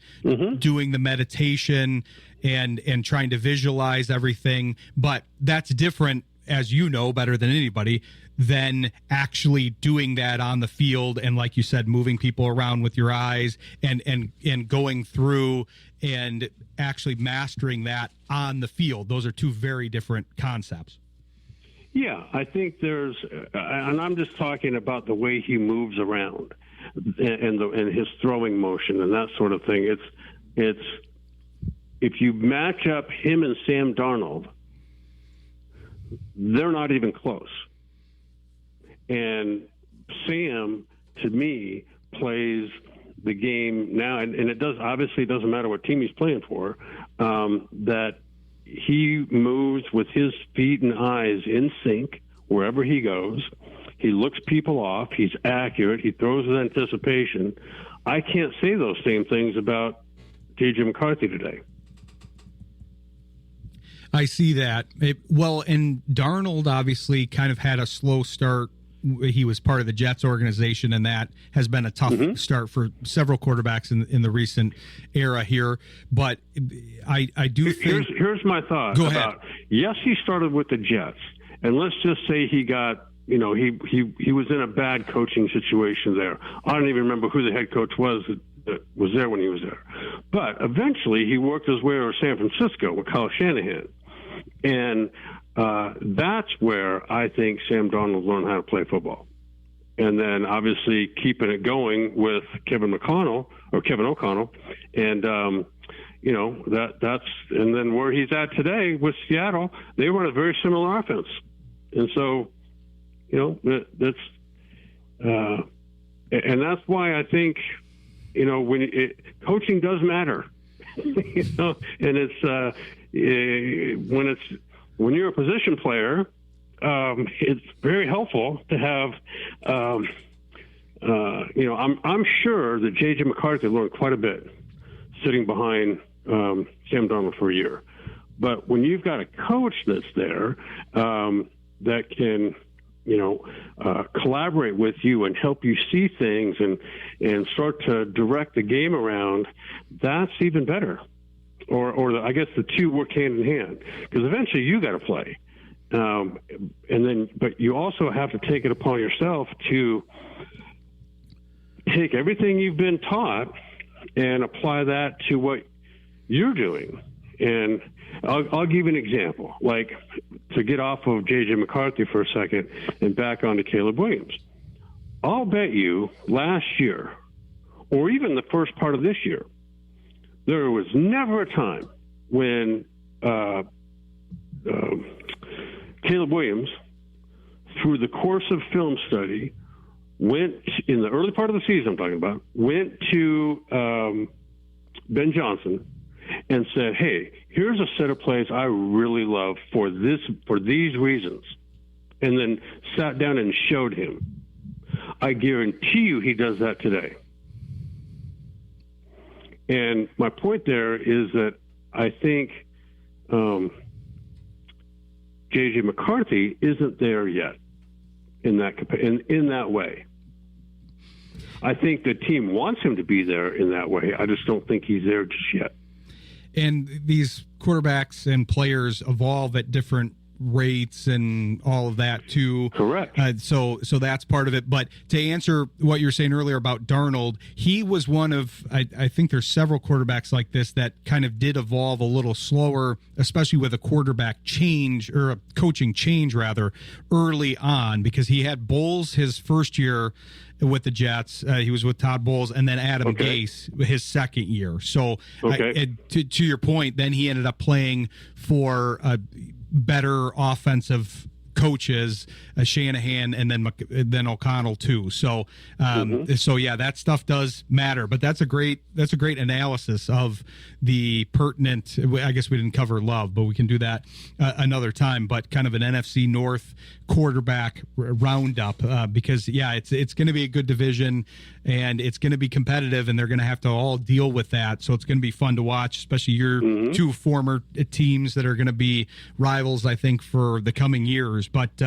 doing the meditation and trying to visualize everything. But that's different, as you know better than anybody, than actually doing that on the field. And like you said, moving people around with your eyes and going through and actually mastering that on the field. Those are two very different concepts. Yeah, I think there's, and I'm just talking about the way he moves around and his throwing motion and that sort of thing. It's if you match up him and Sam Darnold, they're not even close. And Sam, to me, plays the game now, and it doesn't matter what team he's playing for, that he moves with his feet and eyes in sync wherever he goes. He looks people off. He's accurate. He throws with anticipation. I can't say those same things about J.J. McCarthy today. I see that. And Darnold obviously kind of had a slow start. He was part of the Jets organization, and that has been a tough start for several quarterbacks in the recent era here. But I do think... Here's my thought. Go ahead. Yes, he started with the Jets, and let's just say he got, he was in a bad coaching situation there. I don't even remember who the head coach was that was there when he was there. But eventually he worked his way over San Francisco with Kyle Shanahan. And that's where I think Sam Darnold learned how to play football. And then obviously keeping it going with Kevin O'Connell, and that's and then where he's at today with Seattle, they run a very similar offense, and so that's and that's why I think coaching does matter, and it's when you're a position player, it's very helpful to have, I'm sure that J.J. McCarthy learned quite a bit sitting behind Sam Darnold for a year. But when you've got a coach that's there that can, collaborate with you and help you see things and start to direct the game around, that's even better. I guess the two work hand in hand, because eventually you got to play. But you also have to take it upon yourself to take everything you've been taught and apply that to what you're doing. And I'll give you an example, like to get off of J.J. McCarthy for a second and back onto Caleb Williams. I'll bet you last year, or even the first part of this year, there was never a time when Caleb Williams, through the course of film study, went in the early part of the season, I'm talking about, went to Ben Johnson and said, "Hey, here's a set of plays I really love for these reasons," and then sat down and showed him. I guarantee you he does that today. And my point there is that I think J.J. McCarthy isn't there yet in that way. I think the team wants him to be there in that way. I just don't think he's there just yet. And these quarterbacks and players evolve at different rates and all of that too. Correct. So that's part of it. But to answer what you were saying earlier about Darnold, he was one of, I think there's several quarterbacks like this that kind of did evolve a little slower, especially with a quarterback change, or a coaching change rather, early on, because he had Bowles his first year with the Jets. He was with Todd Bowles, and then Adam Gase his second year. So to your point, then he ended up playing for a better offensive coaches, Shanahan and then O'Connell too. So so yeah, that stuff does matter. But that's a great analysis of the pertinent. I guess we didn't cover Love, but we can do that another time. But kind of an NFC North quarterback roundup because it's going to be a good division and it's going to be competitive, and they're going to have to all deal with that. So it's going to be fun to watch, especially your two former teams that are going to be rivals, I think, for the coming years. But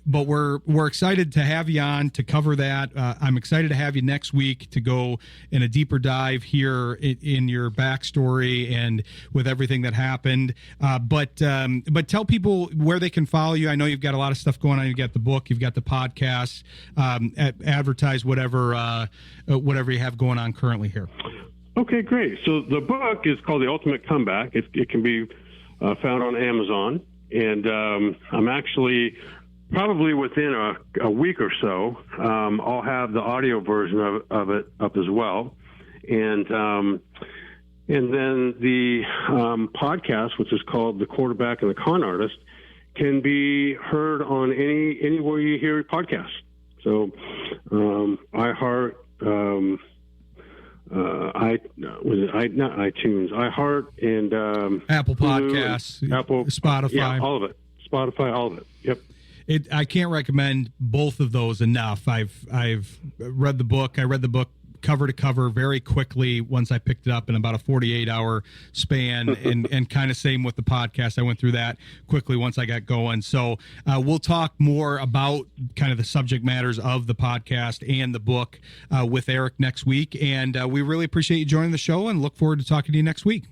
we're excited to have you on to cover that. I'm excited to have you next week to go in a deeper dive here in your backstory and with everything that happened. But tell people where they can follow you. I know you've got a lot of stuff going on. You've got the book, you've got the podcast, advertise whatever you have going on currently here. Okay, great. So the book is called The Ultimate Comeback. It can be found on Amazon, and I'm actually probably within a week or so, I'll have the audio version of it up as well, and then the podcast, which is called The Quarterback and the Con Artist, can be heard on anywhere you hear podcasts. So iHeart, not iTunes, iHeart, and Apple Podcasts, Apple, Spotify, yeah, all of it. Spotify, all of it. Yep. I can't recommend both of those enough. I've read the book. I read the book cover to cover very quickly once I picked it up in about a 48-hour span, and kind of same with the podcast. I went through that quickly once I got going. So we'll talk more about kind of the subject matters of the podcast and the book with Erik next week. And we really appreciate you joining the show and look forward to talking to you next week.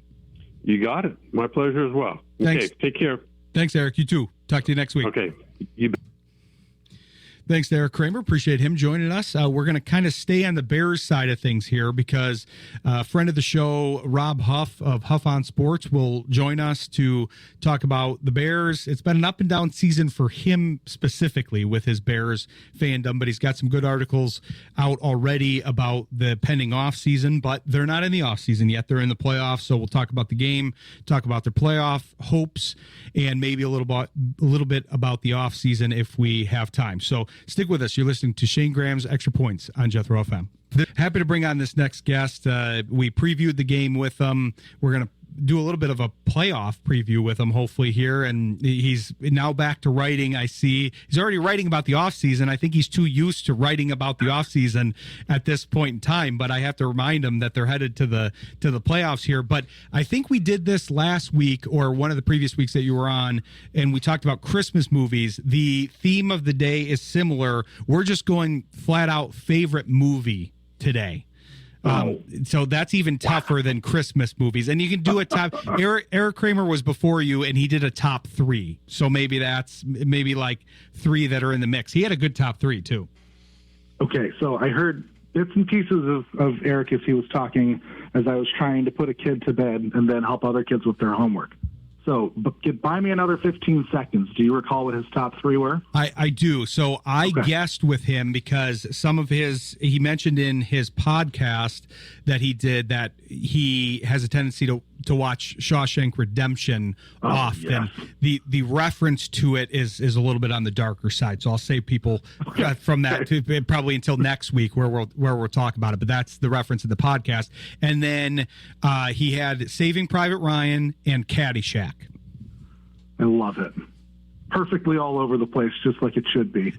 You got it. My pleasure as well. Thanks. Okay, take care. Thanks, Erik. You too. Talk to you next week. Okay. You Thanks to Erik Kramer. Appreciate him joining us. We're going to kind of stay on the Bears side of things here because a friend of the show, Rob Huff of Huff on Sports, will join us to talk about the Bears. It's been an up and down season for him specifically with his Bears fandom, but he's got some good articles out already about the pending offseason, but they're not in the offseason yet. They're in the playoffs, so we'll talk about the game, talk about their playoff hopes, and maybe a little bit about the offseason if we have time. So stick with us. You're listening to Shayne Graham's Extra Points on Jethro FM. Happy to bring on this next guest. We previewed the game with them. We're going to do a little bit of a playoff preview with him, hopefully, here. And he's now back to writing. I see he's already writing about the offseason. I think he's too used to writing about the offseason at this point in time. But I have to remind him that they're headed to the playoffs here. But I think we did this last week or one of the previous weeks that you were on, and we talked about Christmas movies. The theme of the day is similar. We're just going flat out favorite movie today. So that's even tougher than Christmas movies. And you can do a top. Erik Kramer was before you, and he did a top 3. So maybe that's like 3 that are in the mix. He had a good top 3 too. Okay, so I heard bits and pieces of Erik as he was talking as I was trying to put a kid to bed and then help other kids with their homework. So buy me another 15 seconds. Do you recall what his top 3 were? I do. So I guessed with him because some of he mentioned in his podcast that he did that he has a tendency to watch Shawshank Redemption often. Yes. The reference to it is a little bit on the darker side. So I'll save people from that to probably until next week where we'll talk about it. But that's the reference in the podcast. And then he had Saving Private Ryan and Caddyshack. I love it. Perfectly all over the place, just like it should be.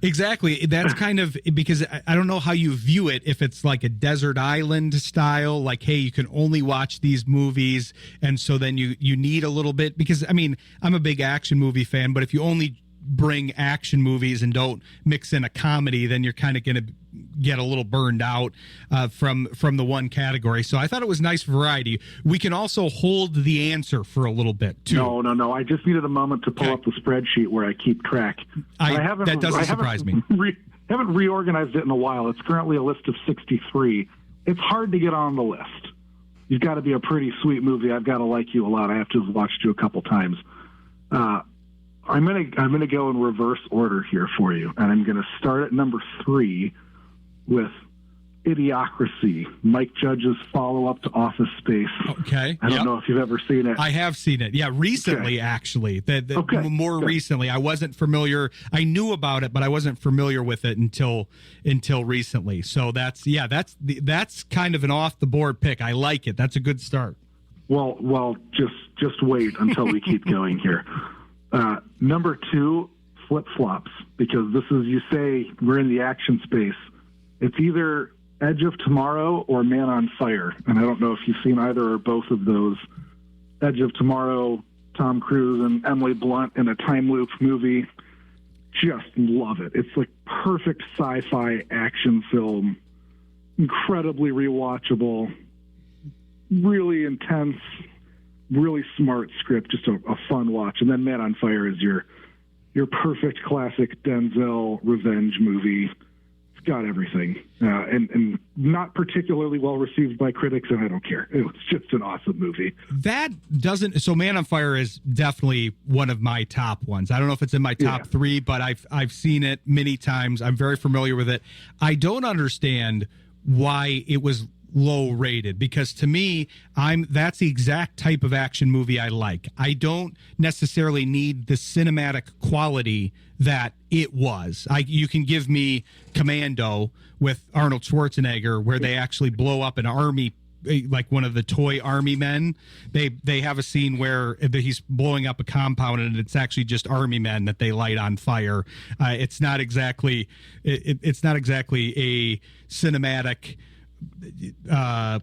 Exactly. That's kind of because I don't know how you view it. If it's like a desert island style, like, hey, you can only watch these movies. And so then you need a little bit because, I mean, I'm a big action movie fan, but if you only bring action movies and don't mix in a comedy, then you're kind of going to get a little burned out from the one category. So I thought it was nice variety. We can also hold the answer for a little bit too. No. I just needed a moment to pull up the spreadsheet where I keep track. That doesn't surprise me. Haven't reorganized it in a while. It's currently a list of 63. It's hard to get on the list. You've got to be a pretty sweet movie. I've got to like you a lot. I have to have watched you a couple times. I'm gonna go in reverse order here for you, and I'm gonna start at number 3 with Idiocracy, Mike Judge's follow-up to Office Space. Okay. I don't know if you've ever seen it. I have seen it. Yeah, recently, actually. More recently. I wasn't familiar. I knew about it, but I wasn't familiar with it until recently. So that's kind of an off-the-board pick. I like it. That's a good start. Well, just wait until we keep going here. Number 2, Flip-Flops, because this is, you say we're in the action space. It's either Edge of Tomorrow or Man on Fire, and I don't know if you've seen either or both of those. Edge of Tomorrow, Tom Cruise and Emily Blunt in a time loop movie. Just love it. It's like perfect sci-fi action film, incredibly rewatchable, really intense, really smart script, just a fun watch. And then Man on Fire is your perfect classic Denzel revenge movie. Got everything, and not particularly well received by critics, and I don't care. It was just an awesome movie. So Man on Fire is definitely one of my top ones. I don't know if it's in my top 3, but I've seen it many times. I'm very familiar with it. I don't understand why it was low rated, because to me, that's the exact type of action movie I like. I don't necessarily need the cinematic quality that it was. You can give me Commando with Arnold Schwarzenegger, where they actually blow up an army, like one of the toy army men. They have a scene where he's blowing up a compound, and it's actually just army men that they light on fire. It's not exactly a cinematic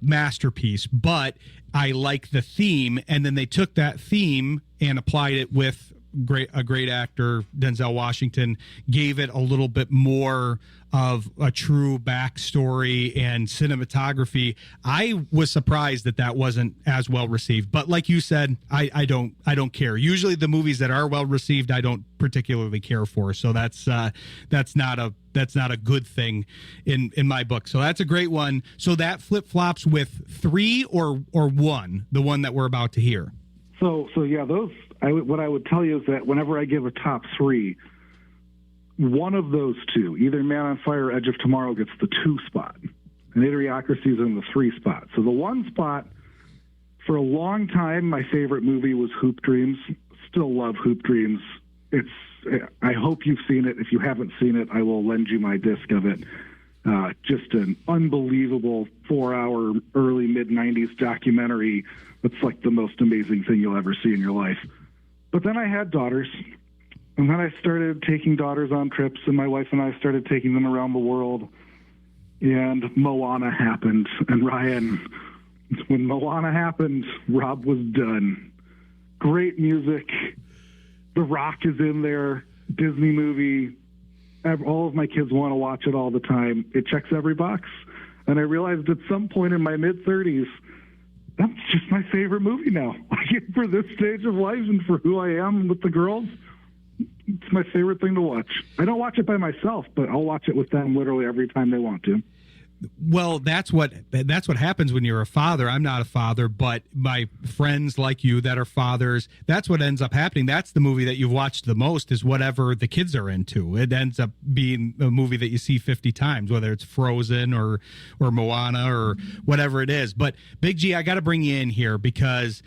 masterpiece, but I like the theme, and then they took that theme and applied it with a great actor, Denzel Washington, gave it a little bit more of a true backstory and cinematography. I was surprised that wasn't as well received, but like you said, I don't care. Usually the movies that are well received, I don't particularly care for. So that's not a good thing in my book. So that's a great one. So that flip-flops with 3 or 1, the one that we're about to hear. So yeah, those. What I would tell you is that whenever I give a top 3, one of those two, either Man on Fire or Edge of Tomorrow, gets the 2 spot, and Idiocracy is in the 3 spot. So the 1 spot, for a long time, my favorite movie was Hoop Dreams. Still love Hoop Dreams. I hope you've seen it. If you haven't seen it, I will lend you my disc of it. Just an unbelievable 4-hour early mid-90s documentary that's like the most amazing thing you'll ever see in your life. But then I had daughters, and then I started taking daughters on trips, and my wife and I started taking them around the world, and Moana happened. And Ryan, when Moana happened, Rob was done. Great music. The Rock is in there. Disney movie. All of my kids want to watch it all the time. It checks every box. And I realized at some point in my mid-30s, that's just my favorite movie now. For this stage of life and for who I am with the girls, it's my favorite thing to watch. I don't watch it by myself, but I'll watch it with them literally every time they want to. Well, that's what happens when you're a father. I'm not a father, but my friends like you that are fathers, that's what ends up happening. That's the movie that you've watched the most, is whatever the kids are into. It ends up being a movie that you see 50 times, whether it's Frozen or Moana or whatever it is. But Big G, I got to bring you in here because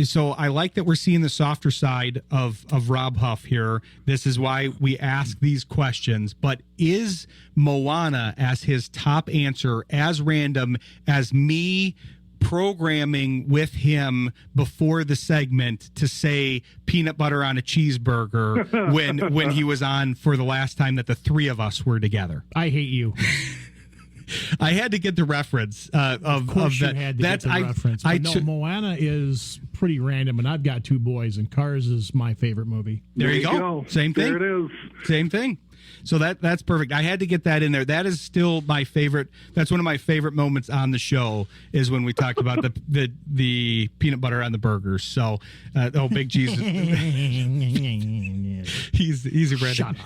so I like that we're seeing the softer side of Rob Huff here. This is why we ask these questions. But is Moana as his top answer as random as me programming with him before the segment to say peanut butter on a cheeseburger when he was on for the last time that the 3 of us were together? I hate you. I had to get the reference of course that. You had to get the reference. But Moana is pretty random, and I've got 2 boys, and Cars is my favorite movie. There you go. Same thing. There it is. Same thing. So that's perfect. I had to get that in there. That is still my favorite. That's one of my favorite moments on the show, is when we talked about the peanut butter on the burgers. So, Big G's, he's a red. Shut up.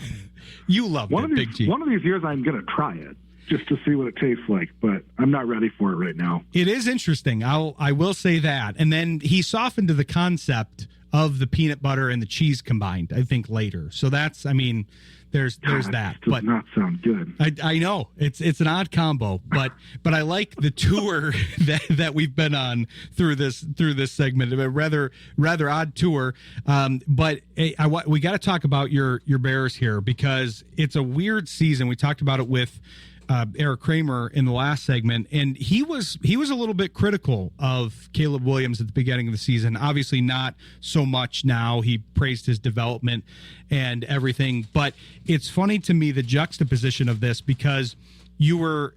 You love it, Big G. One of these years, I'm going to try it just to see what it tastes like, but I'm not ready for it right now. It is interesting. I will say that. And then he softened to the concept of the peanut butter and the cheese combined, I think, later. So that's, I mean, there's that. Does not sound good. I know it's an odd combo, but I like the tour that we've been on through this segment. A rather odd tour, but we got to talk about your Bears here, because it's a weird season. We talked about it with Erik Kramer in the last segment, and he was a little bit critical of Caleb Williams at the beginning of the season. Obviously not so much now. He praised his development and everything, but it's funny to me, the juxtaposition of this, because you were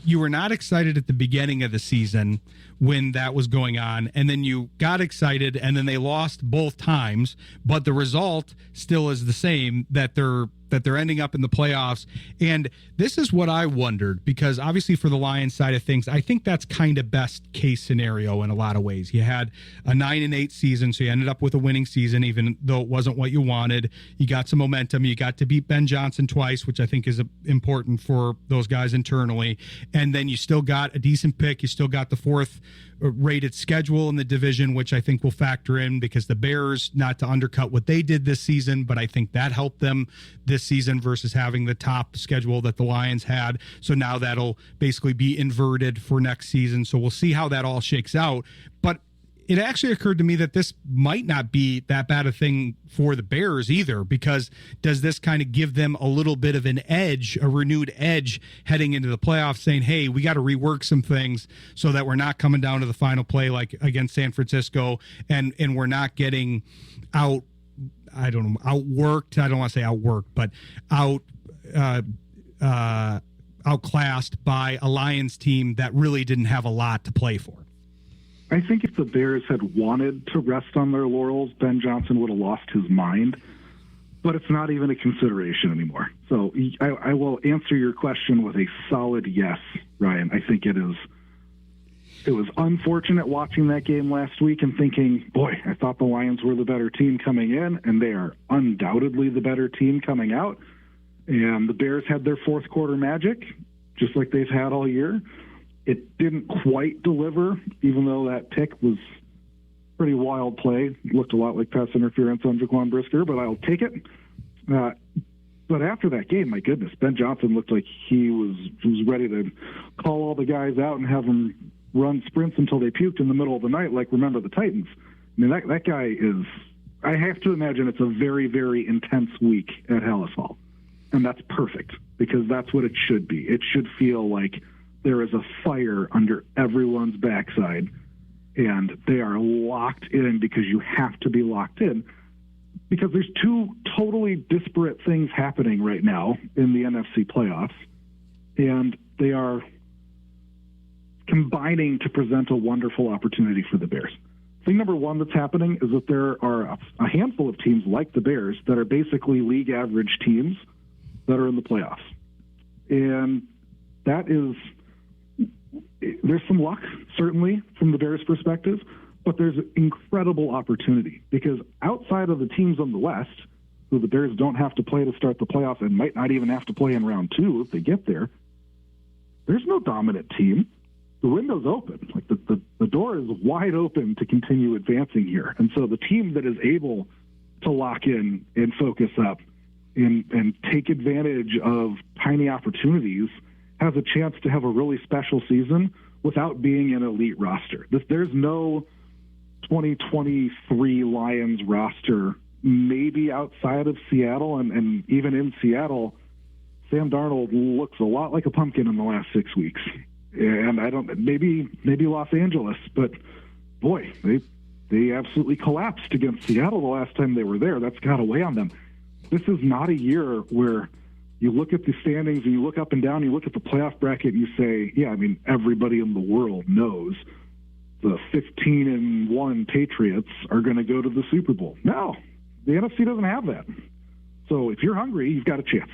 not excited at the beginning of the season when that was going on, and then you got excited, and then they lost both times, but the result still is the same, that they're ending up in the playoffs. And this is what I wondered, because obviously for the Lions side of things, I think that's kind of best case scenario in a lot of ways. You had a 9-8 season, so you ended up with a winning season, even though it wasn't what you wanted. You got some momentum. You got to beat Ben Johnson twice, which I think is important for those guys internally. And then you still got a decent pick. You still got the fourth rated schedule in the division, which I think will factor in, because the Bears, not to undercut what they did this season, but I think that helped them this season versus having the top schedule that the Lions had. So now that'll basically be inverted for next season. So we'll see how that all shakes out. But it actually occurred to me that this might not be that bad a thing for the Bears either, because does this kind of give them a little bit of an edge, a renewed edge heading into the playoffs, saying, hey, we got to rework some things so that we're not coming down to the final play like against San Francisco, and we're not getting outworked. I don't want to say outworked, but outclassed by a Lions team that really didn't have a lot to play for. I think if the Bears had wanted to rest on their laurels, Ben Johnson would have lost his mind. But it's not even a consideration anymore. So I will answer your question with a solid yes, Ryan. I think it is. It was unfortunate watching that game last week and thinking, boy, I thought the Lions were the better team coming in, and they are undoubtedly the better team coming out. And the Bears had their fourth quarter magic, just like they've had all year. It didn't quite deliver, even though that pick was pretty wild play. It looked a lot like pass interference on Jaquan Brisker, but I'll take it. But after that game, my goodness, Ben Johnson looked like he was ready to call all the guys out and have them run sprints until they puked in the middle of the night, like Remember the Titans. I mean, that guy is – I have to imagine it's a very, very intense week at Hallis Hall. And that's perfect, because that's what it should be. It should feel like – there is a fire under everyone's backside, and they are locked in, because you have to be locked in, because there's two totally disparate things happening right now in the NFC playoffs, and they are combining to present a wonderful opportunity for the Bears. Thing number one that's happening is that there are a handful of teams like the Bears that are basically league average teams that are in the playoffs. And that is... There's some luck, certainly, from the Bears' perspective, but there's incredible opportunity, because outside of the teams on the West, who the Bears don't have to play to start the playoffs and might not even have to play in round two if they get there, there's no dominant team. The window's open. Like the door is wide open to continue advancing here. And so the team that is able to lock in and focus up and take advantage of tiny opportunities has a chance to have a really special season without being an elite roster. There's no 2023 Lions roster, maybe outside of Seattle, and even in Seattle, Sam Darnold looks a lot like a pumpkin in the last 6 weeks. And I don't, maybe Los Angeles, but boy, they absolutely collapsed against Seattle the last time they were there. That's got to weigh on them. This is not a year where you look at the standings and you look up and down, you look at the playoff bracket and you say, yeah, I mean, everybody in the world knows the 15-1 Patriots are going to go to the Super Bowl. No, the NFC doesn't have that. So if you're hungry, you've got a chance.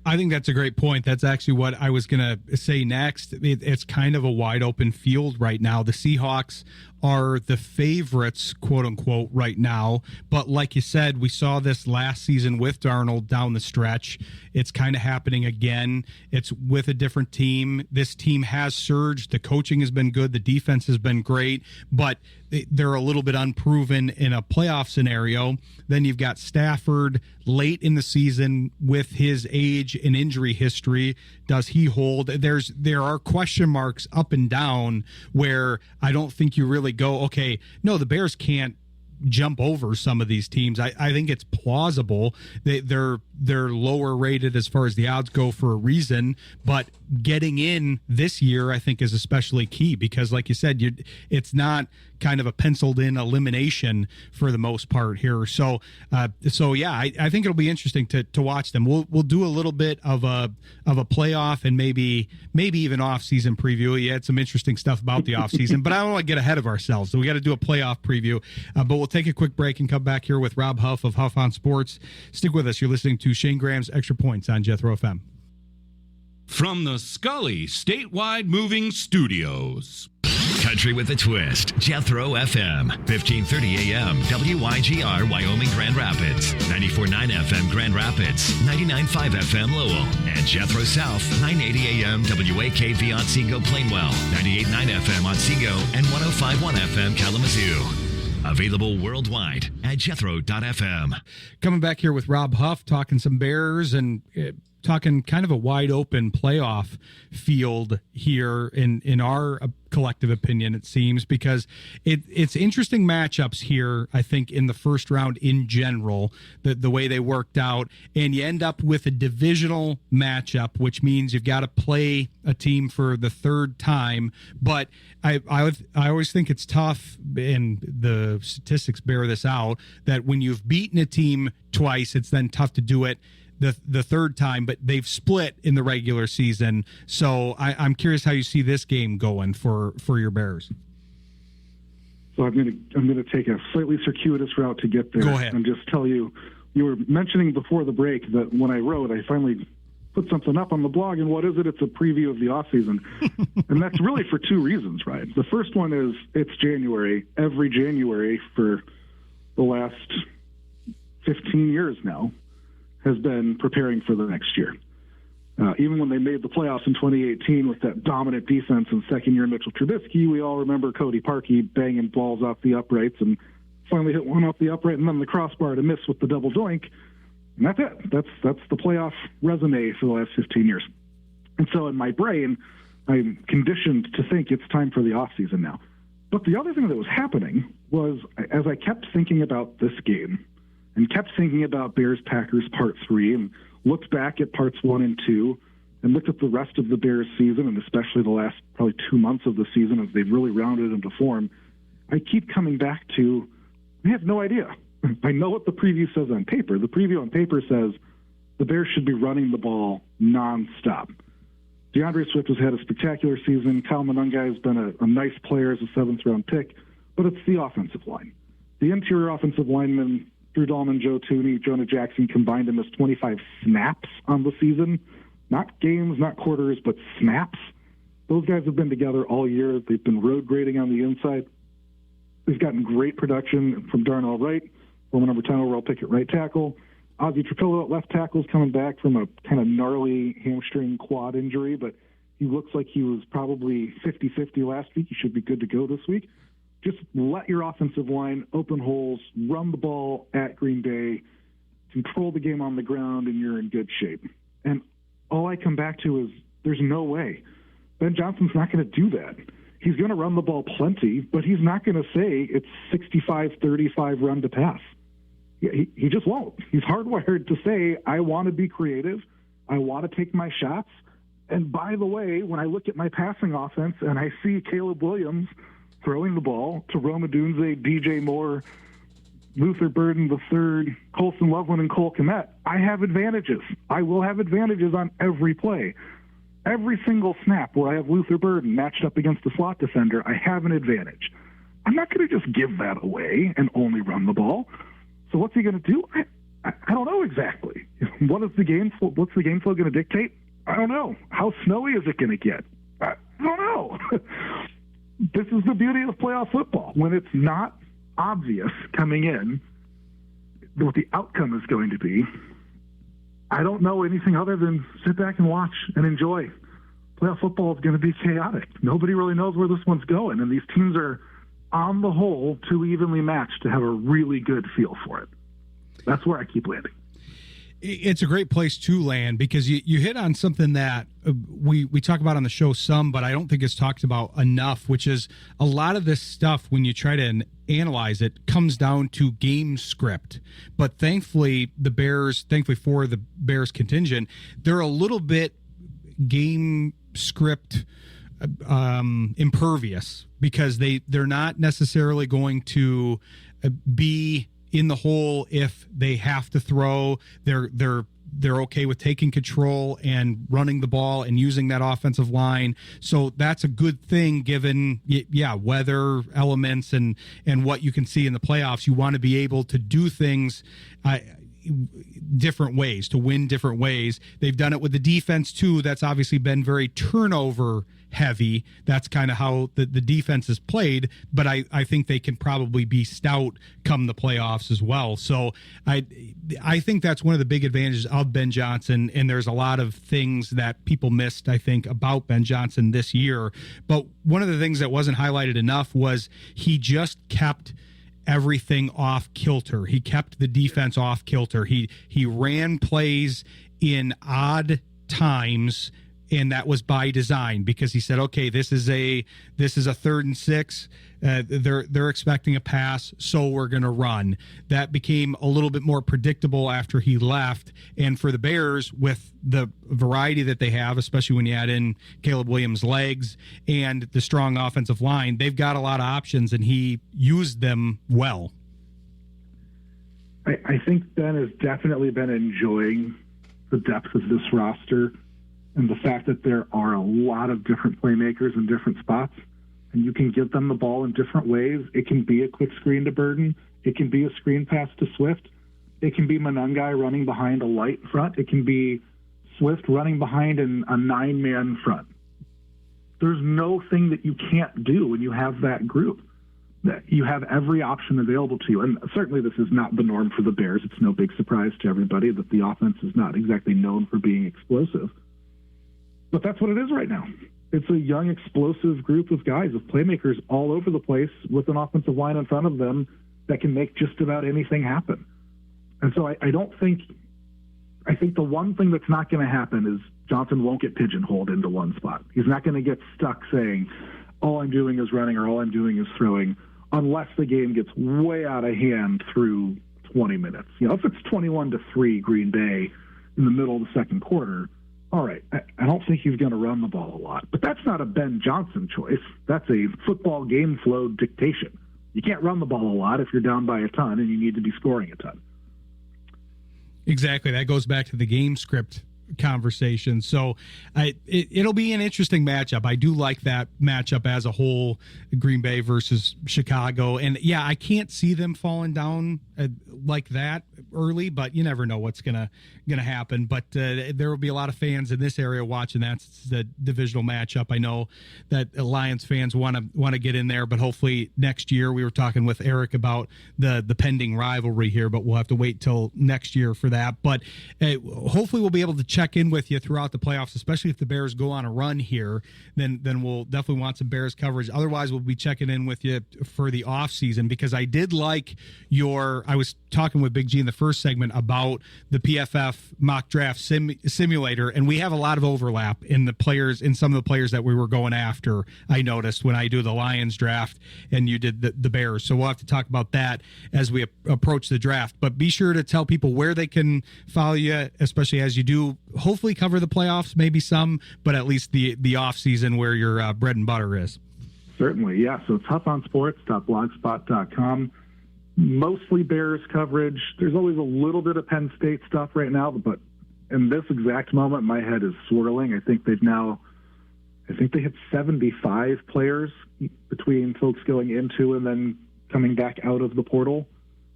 I think that's a great point. That's actually what I was going to say next. It's kind of a wide open field right now. The Seahawks are the favorites, quote unquote, right now. But like you said, we saw this last season with Darnold down the stretch. It's kind of happening again. It's with a different team. This team has surged. The coaching has been good. The defense has been great, but they're a little bit unproven in a playoff scenario. Then you've got Stafford late in the season with his age and injury history. Does he hold? There are question marks up and down where I don't think you really go, okay, no, the Bears can't jump over some of these teams. I think it's plausible. They're lower rated as far as the odds go for a reason, but getting in this year I think is especially key because, like you said, it's not kind of a penciled in elimination for the most part here. So yeah, I think it'll be interesting to watch them. We'll do a little bit of a playoff and maybe even off season preview. You had some interesting stuff about the off season, but I don't want to get ahead of ourselves. So we got to do a playoff preview. But we'll take a quick break and come back here with Rob Huff of Huff on Sports. Stick with us. You're listening to Shayne Graham's Extra Points on Jethro FM. From the Scully Statewide Moving Studios. Country with a twist. Jethro FM. 1530 AM. WYGR Wyoming Grand Rapids. 94.9 FM Grand Rapids. 99.5 FM Lowell. And Jethro South. 980 AM WAKV Otsego Plainwell. 98.9 FM Otsego. And 105.1 FM Kalamazoo. Available worldwide at jethro.fm. Coming back here with Rob Huff, talking some Bears and talking kind of a wide open playoff field here in our collective opinion, it seems, because it's interesting matchups here, I think, in the first round in general, the way they worked out, and you end up with a divisional matchup, which means you've got to play a team for the third time. But I always think it's tough, and the statistics bear this out, that when you've beaten a team twice, it's then tough to do it the third time, but they've split in the regular season. So I'm curious how you see this game going for your Bears. So I'm gonna take a slightly circuitous route to get there. Go ahead. And just tell you were mentioning before the break that when I wrote, I finally put something up on the blog, and what is it? It's a preview of the off season. And that's really for two reasons, right? The first one is it's January. Every January for the last 15 years now has been preparing for the next year. Even when they made the playoffs in 2018 with that dominant defense and second-year Mitchell Trubisky, we all remember Cody Parkey banging balls off the uprights and finally hit one off the upright and then the crossbar to miss with the double doink. And that's it. That's the playoff resume for the last 15 years. And so in my brain, I'm conditioned to think it's time for the offseason now. But the other thing that was happening was, as I kept thinking about this game, and kept thinking about Bears-Packers Part 3 and looked back at Parts 1 and 2 and looked at the rest of the Bears season and especially the last probably 2 months of the season as they've really rounded into form, I keep coming back to, I have no idea. I know what the preview says on paper. The preview on paper says the Bears should be running the ball nonstop. DeAndre Swift has had a spectacular season. Kyle Monangai has been a nice player as a seventh-round pick, but it's the offensive line. The interior offensive linemen, Drew Dahlman, Joe Tooney, Jonah Jackson combined him as 25 snaps on the season. Not games, not quarters, but snaps. Those guys have been together all year. They've been road grading on the inside. They've gotten great production from Darnell Wright, former number 10 overall pick at right tackle. Ozzie Trapillo at left tackle is coming back from a kind of gnarly hamstring quad injury, but he looks like he was probably 50-50 last week. He should be good to go this week. Just let your offensive line open holes, run the ball at Green Bay, control the game on the ground, and you're in good shape. And all I come back to is there's no way. Ben Johnson's not going to do that. He's going to run the ball plenty, but he's not going to say it's 65-35 run to pass. He just won't. He's hardwired to say, I want to be creative. I want to take my shots. And by the way, when I look at my passing offense and I see Caleb Williams throwing the ball to Rome Odunze, DJ Moore, Luther Burden III, Colson Loveland, and Cole Kmet, I have advantages. I will have advantages on every play. Every single snap where I have Luther Burden matched up against the slot defender, I have an advantage. I'm not going to just give that away and only run the ball. So what's he going to do? I don't know exactly. What's the game flow going to dictate? I don't know. How snowy is it going to get? I don't know. this is the beauty of playoff football. When it's not obvious coming in what the outcome is going to be, I don't know anything other than sit back and watch and enjoy. Playoff football is going to be chaotic. Nobody really knows where this one's going, and these teams are, on the whole, too evenly matched to have a really good feel for it. That's where I keep landing. It's a great place to land because you hit on something that we talk about on the show some, but I don't think it's talked about enough, which is a lot of this stuff, when you try to analyze it, comes down to game script. But thankfully for the Bears contingent, they're a little bit game script impervious because they're not necessarily going to be in the hole if they have to throw. They're okay with taking control and running the ball and using that offensive line. So that's a good thing given weather elements and what you can see in the playoffs. You want to be able to do things different ways, to win different ways. They've done it with the defense too. That's obviously been very turnover heavy. That's kind of how the defense is played, but I think they can probably be stout come the playoffs as well. So I think that's one of the big advantages of Ben Johnson, and there's a lot of things that people missed, I think, about Ben Johnson this year. But one of the things that wasn't highlighted enough was he just kept everything off kilter. He kept the defense off kilter. He ran plays in odd times, and that was by design because he said, okay, this is a 3rd and 6. They're expecting a pass, so we're going to run. That became a little bit more predictable after he left. And for the Bears, with the variety that they have, especially when you add in Caleb Williams' legs and the strong offensive line, they've got a lot of options, and he used them well. I think Ben has definitely been enjoying the depth of this roster and the fact that there are a lot of different playmakers in different spots, and you can give them the ball in different ways. It can be a quick screen to Burden. It can be a screen pass to Swift. It can be Monangai running behind a light front. It can be Swift running behind a 9-man front. There's no thing that you can't do when you have that group. That you have every option available to you. And certainly this is not the norm for the Bears. It's no big surprise to everybody that the offense is not exactly known for being explosive. But that's what it is right now. It's a young, explosive group of guys, of playmakers all over the place with an offensive line in front of them that can make just about anything happen. And so I think the one thing that's not going to happen is Johnson won't get pigeonholed into one spot. He's not going to get stuck saying, all I'm doing is running or all I'm doing is throwing, unless the game gets way out of hand through 20 minutes. If it's 21-3 Green Bay in the middle of the second quarter, all right, I don't think he's going to run the ball a lot. But that's not a Ben Johnson choice. That's a football game flow dictation. You can't run the ball a lot if you're down by a ton and you need to be scoring a ton. Exactly. That goes back to the game script conversation. So it'll be an interesting matchup. I do like that matchup as a whole, Green Bay versus Chicago. And yeah, I can't see them falling down like that early, but you never know what's gonna happen. But there will be a lot of fans in this area watching that. It's the divisional matchup. I know that Lions fans want to get in there, but hopefully next year. We were talking with Erik about the pending rivalry here, but we'll have to wait till next year for that. But hopefully we'll be able to check in with you throughout the playoffs, especially if the Bears go on a run here. Then we'll definitely want some Bears coverage. Otherwise, we'll be checking in with you for the off season, because I did like I was talking with Big G in the first segment about the PFF mock draft simulator, and we have a lot of overlap in the players, in some of the players that we were going after. I noticed when I do the Lions draft and you did the Bears. So we'll have to talk about that as we approach the draft. But be sure to tell people where they can follow you, especially as you do hopefully cover the playoffs, maybe some, but at least the off season where your bread and butter is. Certainly, yeah. So it's huffonsports.blogspot.com. Mostly Bears coverage. There's always a little bit of Penn State stuff right now, but in this exact moment, my head is swirling. I think they hit 75 players between folks going into and then coming back out of the portal.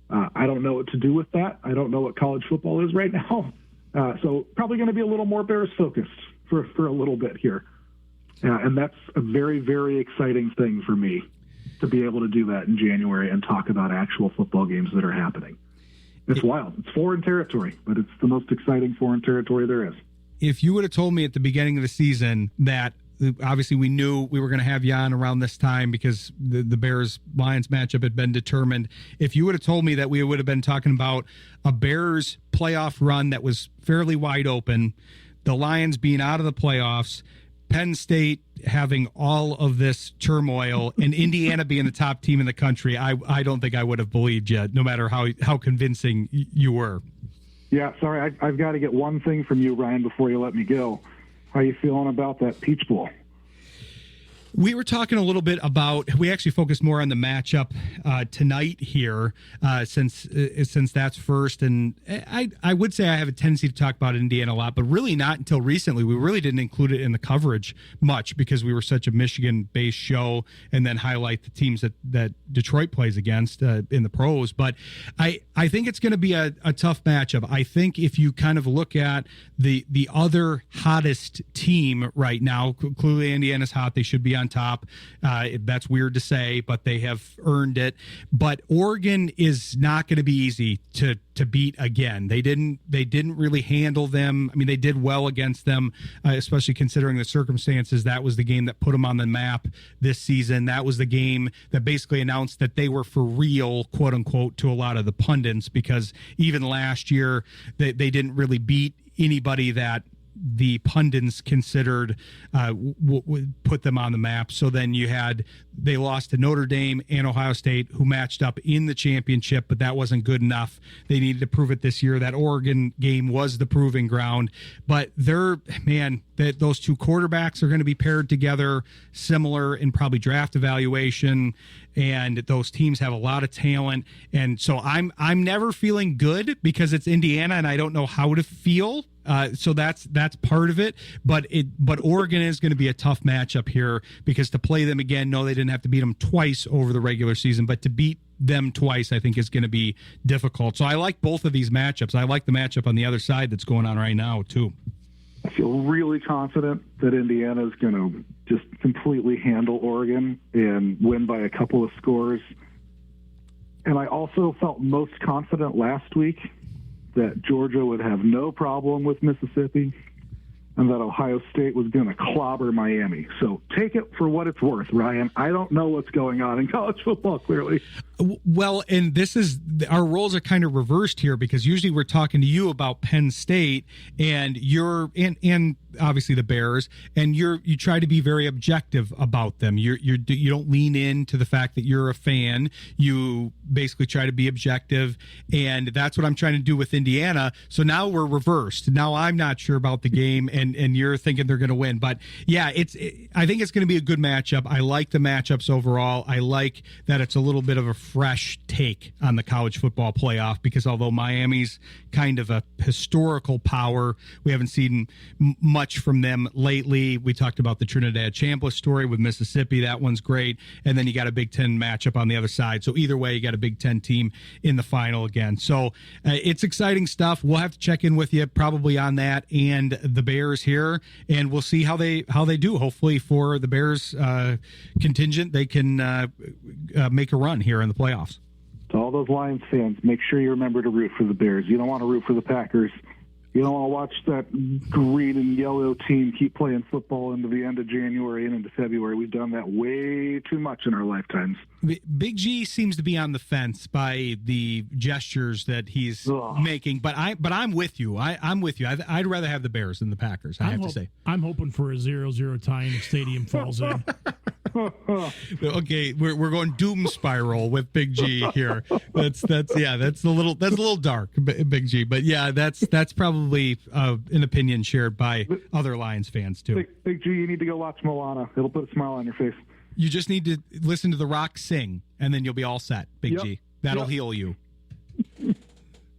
I don't know what to do with that. I don't know what college football is right now. So probably going to be a little more Bears focused for a little bit here. Yeah, and that's a very, very exciting thing for me to be able to do that in January and talk about actual football games that are happening. It's wild. It's foreign territory, but it's the most exciting foreign territory there is. If you would have told me at the beginning of the season that obviously we knew we were going to have you on around this time because the Bears-Lions matchup had been determined. If you would have told me that we would have been talking about a Bears playoff run that was fairly wide open, the Lions being out of the playoffs, Penn State having all of this turmoil, and Indiana being the top team in the country, I don't think I would have believed you, no matter how convincing you were. Yeah, sorry, I've got to get one thing from you, Ryan, before you let me go. How you feeling about that Peach Bowl? We were talking a little bit about, we actually focused more on the matchup tonight here, since that's first. And I would say I have a tendency to talk about Indiana a lot, but really not until recently. We really didn't include it in the coverage much because we were such a Michigan-based show, and then highlight the teams that Detroit plays against in the pros. But I think it's going to be a tough matchup. I think if you kind of look at the other hottest team right now, clearly Indiana's hot. They should be on top. That's weird to say, but they have earned it. But Oregon is not going to be easy to beat again. They didn't really handle them. I mean, they did well against them, especially considering the circumstances. That was the game that put them on the map this season. That was the game that basically announced that they were for real, quote unquote, to a lot of the pundits, because even last year they didn't really beat anybody that the pundits considered would put them on the map. So then they lost to Notre Dame and Ohio State, who matched up in the championship, but that wasn't good enough. They needed to prove it this year. That Oregon game was the proving ground. But those two quarterbacks are going to be paired together, similar in probably draft evaluation, and those teams have a lot of talent. And so I'm never feeling good because it's Indiana and I don't know how to feel. So that's part of it, but Oregon is going to be a tough matchup here, because to play them again, no, they didn't have to beat them twice over the regular season, but to beat them twice, I think, is going to be difficult. So I like both of these matchups. I like the matchup on the other side that's going on right now too. I feel really confident that Indiana is going to just completely handle Oregon and win by a couple of scores. And I also felt most confident last week that Georgia would have no problem with Mississippi, and that Ohio State was going to clobber Miami. So take it for what it's worth, Ryan. I don't know what's going on in college football, clearly. Well, and our roles are kind of reversed here, because usually we're talking to you about Penn State and and obviously the Bears, and you try to be very objective about them. You don't lean into the fact that you're a fan. You basically try to be objective, and that's what I'm trying to do with Indiana. So now we're reversed. Now I'm not sure about the game, and you're thinking they're going to win. But yeah, I think it's going to be a good matchup. I like the matchups overall. I like that it's a little bit of a fresh take on the college football playoff, because although Miami's kind of a historical power, we haven't seen much from them lately. We talked about the Trinidad Chambliss story with Mississippi. That one's great. And then you got a Big Ten matchup on the other side. So either way, you got a Big Ten team in the final again. So it's exciting stuff. We'll have to check in with you probably on that and the Bears here, and we'll see how they do. Hopefully for the Bears contingent, they can make a run here in the playoffs. To all those Lions fans, make sure you remember to root for the Bears. You don't want to root for the Packers. You don't want to watch that green and yellow team keep playing football into the end of January and into February. We've done that way too much in our lifetimes. Big G seems to be on the fence by the gestures that he's making, but I'm with you. I'm with you. I'd rather have the Bears than the Packers, I have to say. I'm hoping for a 0-0 tie and the stadium falls in. Okay, we're going doom spiral with Big G here. That's a little dark, Big G. But yeah, that's probably an opinion shared by other Lions fans too. Big G, you need to go watch Moana. It'll put a smile on your face. You just need to listen to The Rock sing, and then you'll be all set, Big G. That'll heal you.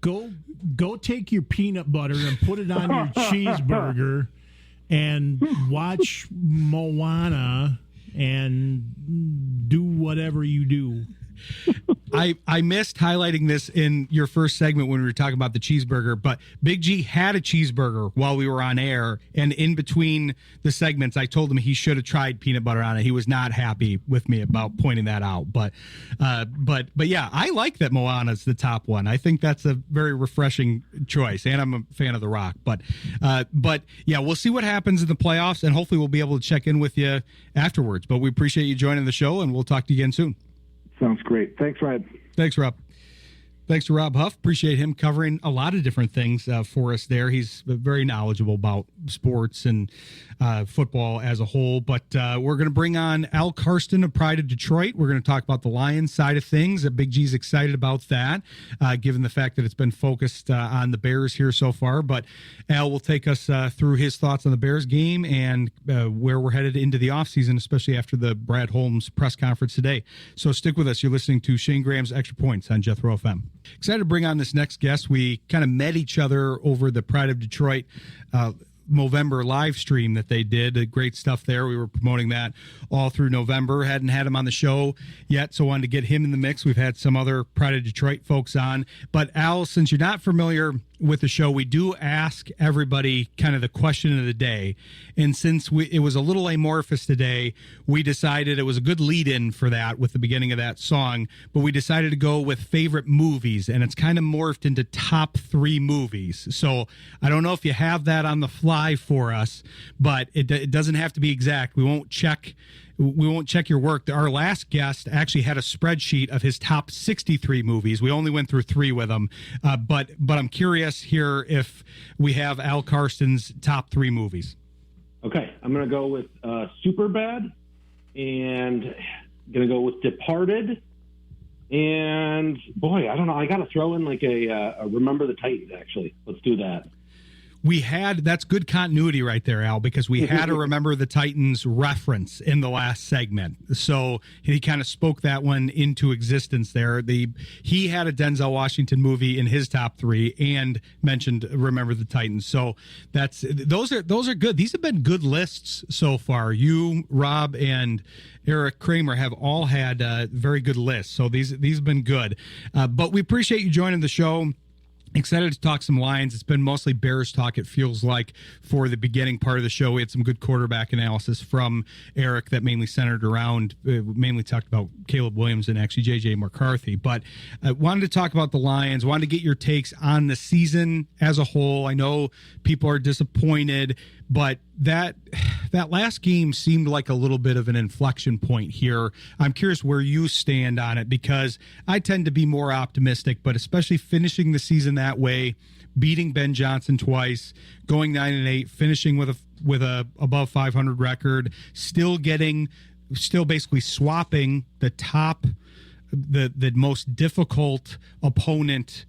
Go take your peanut butter and put it on your cheeseburger and watch Moana and do whatever you do. I missed highlighting this in your first segment when we were talking about the cheeseburger, but Big G had a cheeseburger while we were on air, and in between the segments, I told him he should have tried peanut butter on it. He was not happy with me about pointing that out, but yeah, I like that Moana's the top one. I think that's a very refreshing choice, and I'm a fan of The Rock. But yeah, we'll see what happens in the playoffs, and hopefully we'll be able to check in with you afterwards. But we appreciate you joining the show, and we'll talk to you again soon. Sounds great. Thanks, Ryan. Thanks, Rob. Thanks to Rob Huff. Appreciate him covering a lot of different things for us there. He's very knowledgeable about sports and football as a whole. But we're going to bring on Al Karsten of Pride of Detroit. We're going to talk about the Lions side of things. Big G's excited about that, given the fact that it's been focused on the Bears here so far. But Al will take us through his thoughts on the Bears game and where we're headed into the offseason, especially after the Brad Holmes press conference today. So stick with us. You're listening to Shayne Graham's Extra Points on Jethro FM. Excited to bring on this next guest. We kind of met each other over the Pride of Detroit Movember live stream that they did. Great stuff there. We were promoting that all through November. Hadn't had him on the show yet, so wanted to get him in the mix. We've had some other Pride of Detroit folks on. But Al, since you're not familiar with the show, we do ask everybody kind of the question of the day. And since it was a little amorphous today, we decided it was a good lead-in for that with the beginning of that song. But we decided to go with favorite movies, and it's kind of morphed into top 3 movies. So I don't know if you have that on the fly for us, but it doesn't have to be exact. We won't check your work. Our last guest actually had a spreadsheet of his top 63 movies. We only went through 3 with him, but I'm curious here if we have Al Karsten's top 3 movies. Okay, I'm going to go with Superbad, and going to go with Departed, and boy, I don't know. I got to throw in like a Remember the Titans. Actually, let's do that. That's good continuity right there, Al, because we had to Remember the Titans reference in the last segment. So he kind of spoke that one into existence there. He had a Denzel Washington movie in his top 3 and mentioned Remember the Titans. So those are good. These have been good lists so far. You, Rob, and Erik Kramer have all had very good lists. So these have been good. But we appreciate you joining the show. Excited to talk some Lions. It's been mostly Bears talk, it feels like, for the beginning part of the show. We had some good quarterback analysis from Erik that mainly centered around, mainly talked about Caleb Williams and actually J.J. McCarthy. But I wanted to talk about the Lions, wanted to get your takes on the season as a whole. I know people are disappointed, but that last game seemed like a little bit of an inflection point here. I'm curious where you stand on it, because I tend to be more optimistic, but especially finishing the season that way, beating Ben Johnson twice, going 9-8, finishing with a above 500 record, still basically swapping the most difficult opponent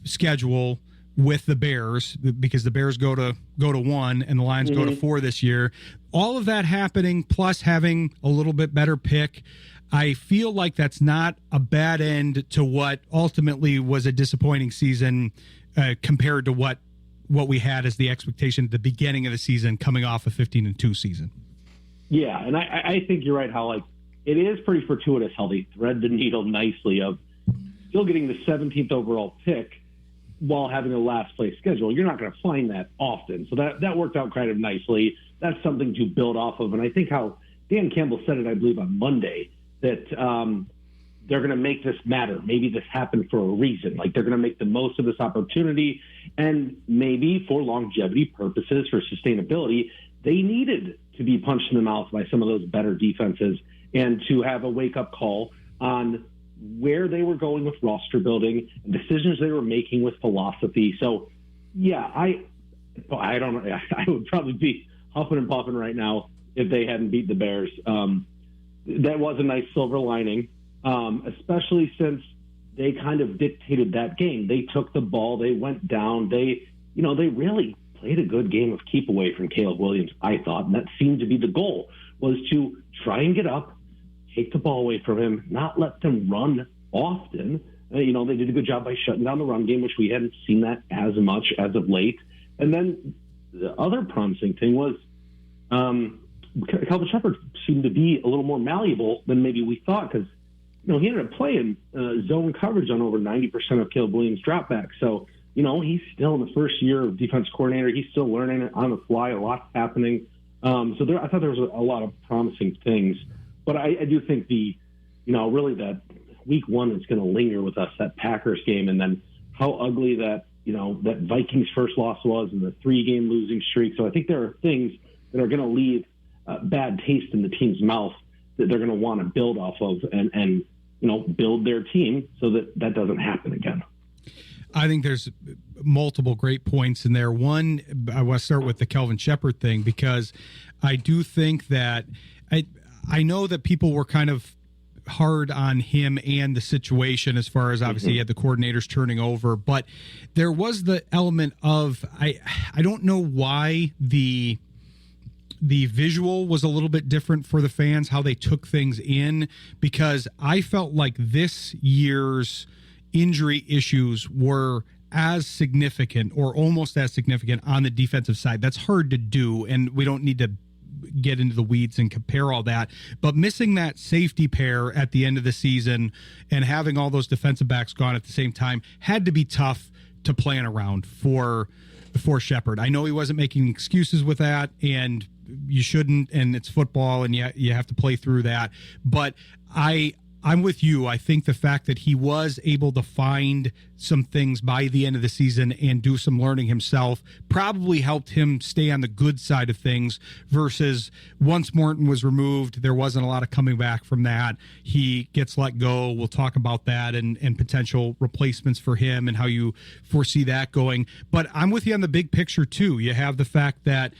schedule with the Bears, because the Bears go to 1 and the Lions go to 4 this year. All of that happening, plus having a little bit better pick, I feel like that's not a bad end to what ultimately was a disappointing season compared to what we had as the expectation at the beginning of the season, coming off a 15-2 season. Yeah, and I think you're right, how it is pretty fortuitous how they thread the needle nicely of still getting the 17th overall pick while having a last place schedule. You're not going to find that often. So that worked out kind of nicely. That's something to build off of. And I think how Dan Campbell said it, I believe, on Monday, that they're going to make this matter. Maybe this happened for a reason. Like, they're going to make the most of this opportunity. And maybe for longevity purposes, for sustainability, they needed to be punched in the mouth by some of those better defenses and to have a wake-up call on where they were going with roster building and decisions they were making with philosophy. So, yeah, I don't know. I would probably be huffing and puffing right now if they hadn't beat the Bears. That was a nice silver lining, especially since they kind of dictated that game. They took the ball, they went down, they really played a good game of keep away from Caleb Williams, I thought, and that seemed to be the goal, was to try and get up, take the ball away from him, not let them run often. They did a good job by shutting down the run game, which we hadn't seen that as much as of late. And then the other promising thing was Calvin Shepard seemed to be a little more malleable than maybe we thought, because he ended up playing zone coverage on over 90% of Caleb Williams' dropbacks. So, he's still in the first year of defense coordinator. He's still learning it on the fly. A lot's happening. I thought there was a lot of promising things. But I do think really that week one is going to linger with us, that Packers game, and then how ugly that Vikings first loss was and the 3-game losing streak. So I think there are things that are going to leave bad taste in the team's mouth that they're going to want to build off of and build their team so that doesn't happen again. I think there's multiple great points in there. One, I want to start with the Kelvin Shepherd thing, because I do think that I know that people were kind of hard on him and the situation as far as obviously he had the coordinators turning over, but there was the element of I don't know why the visual was a little bit different for the fans, how they took things in, because I felt like this year's injury issues were as significant or almost as significant on the defensive side. That's hard to do, and we don't need to get into the weeds and compare all that, but missing that safety pair at the end of the season and having all those defensive backs gone at the same time had to be tough to plan around for Shepherd. I know he wasn't making excuses with that, and you shouldn't, and it's football, and you have to play through that. But I'm with you. I think the fact that he was able to find some things by the end of the season and do some learning himself probably helped him stay on the good side of things, versus once Morton was removed, there wasn't a lot of coming back from that. He gets let go. We'll talk about that and potential replacements for him and how you foresee that going. But I'm with you on the big picture too. You have the fact that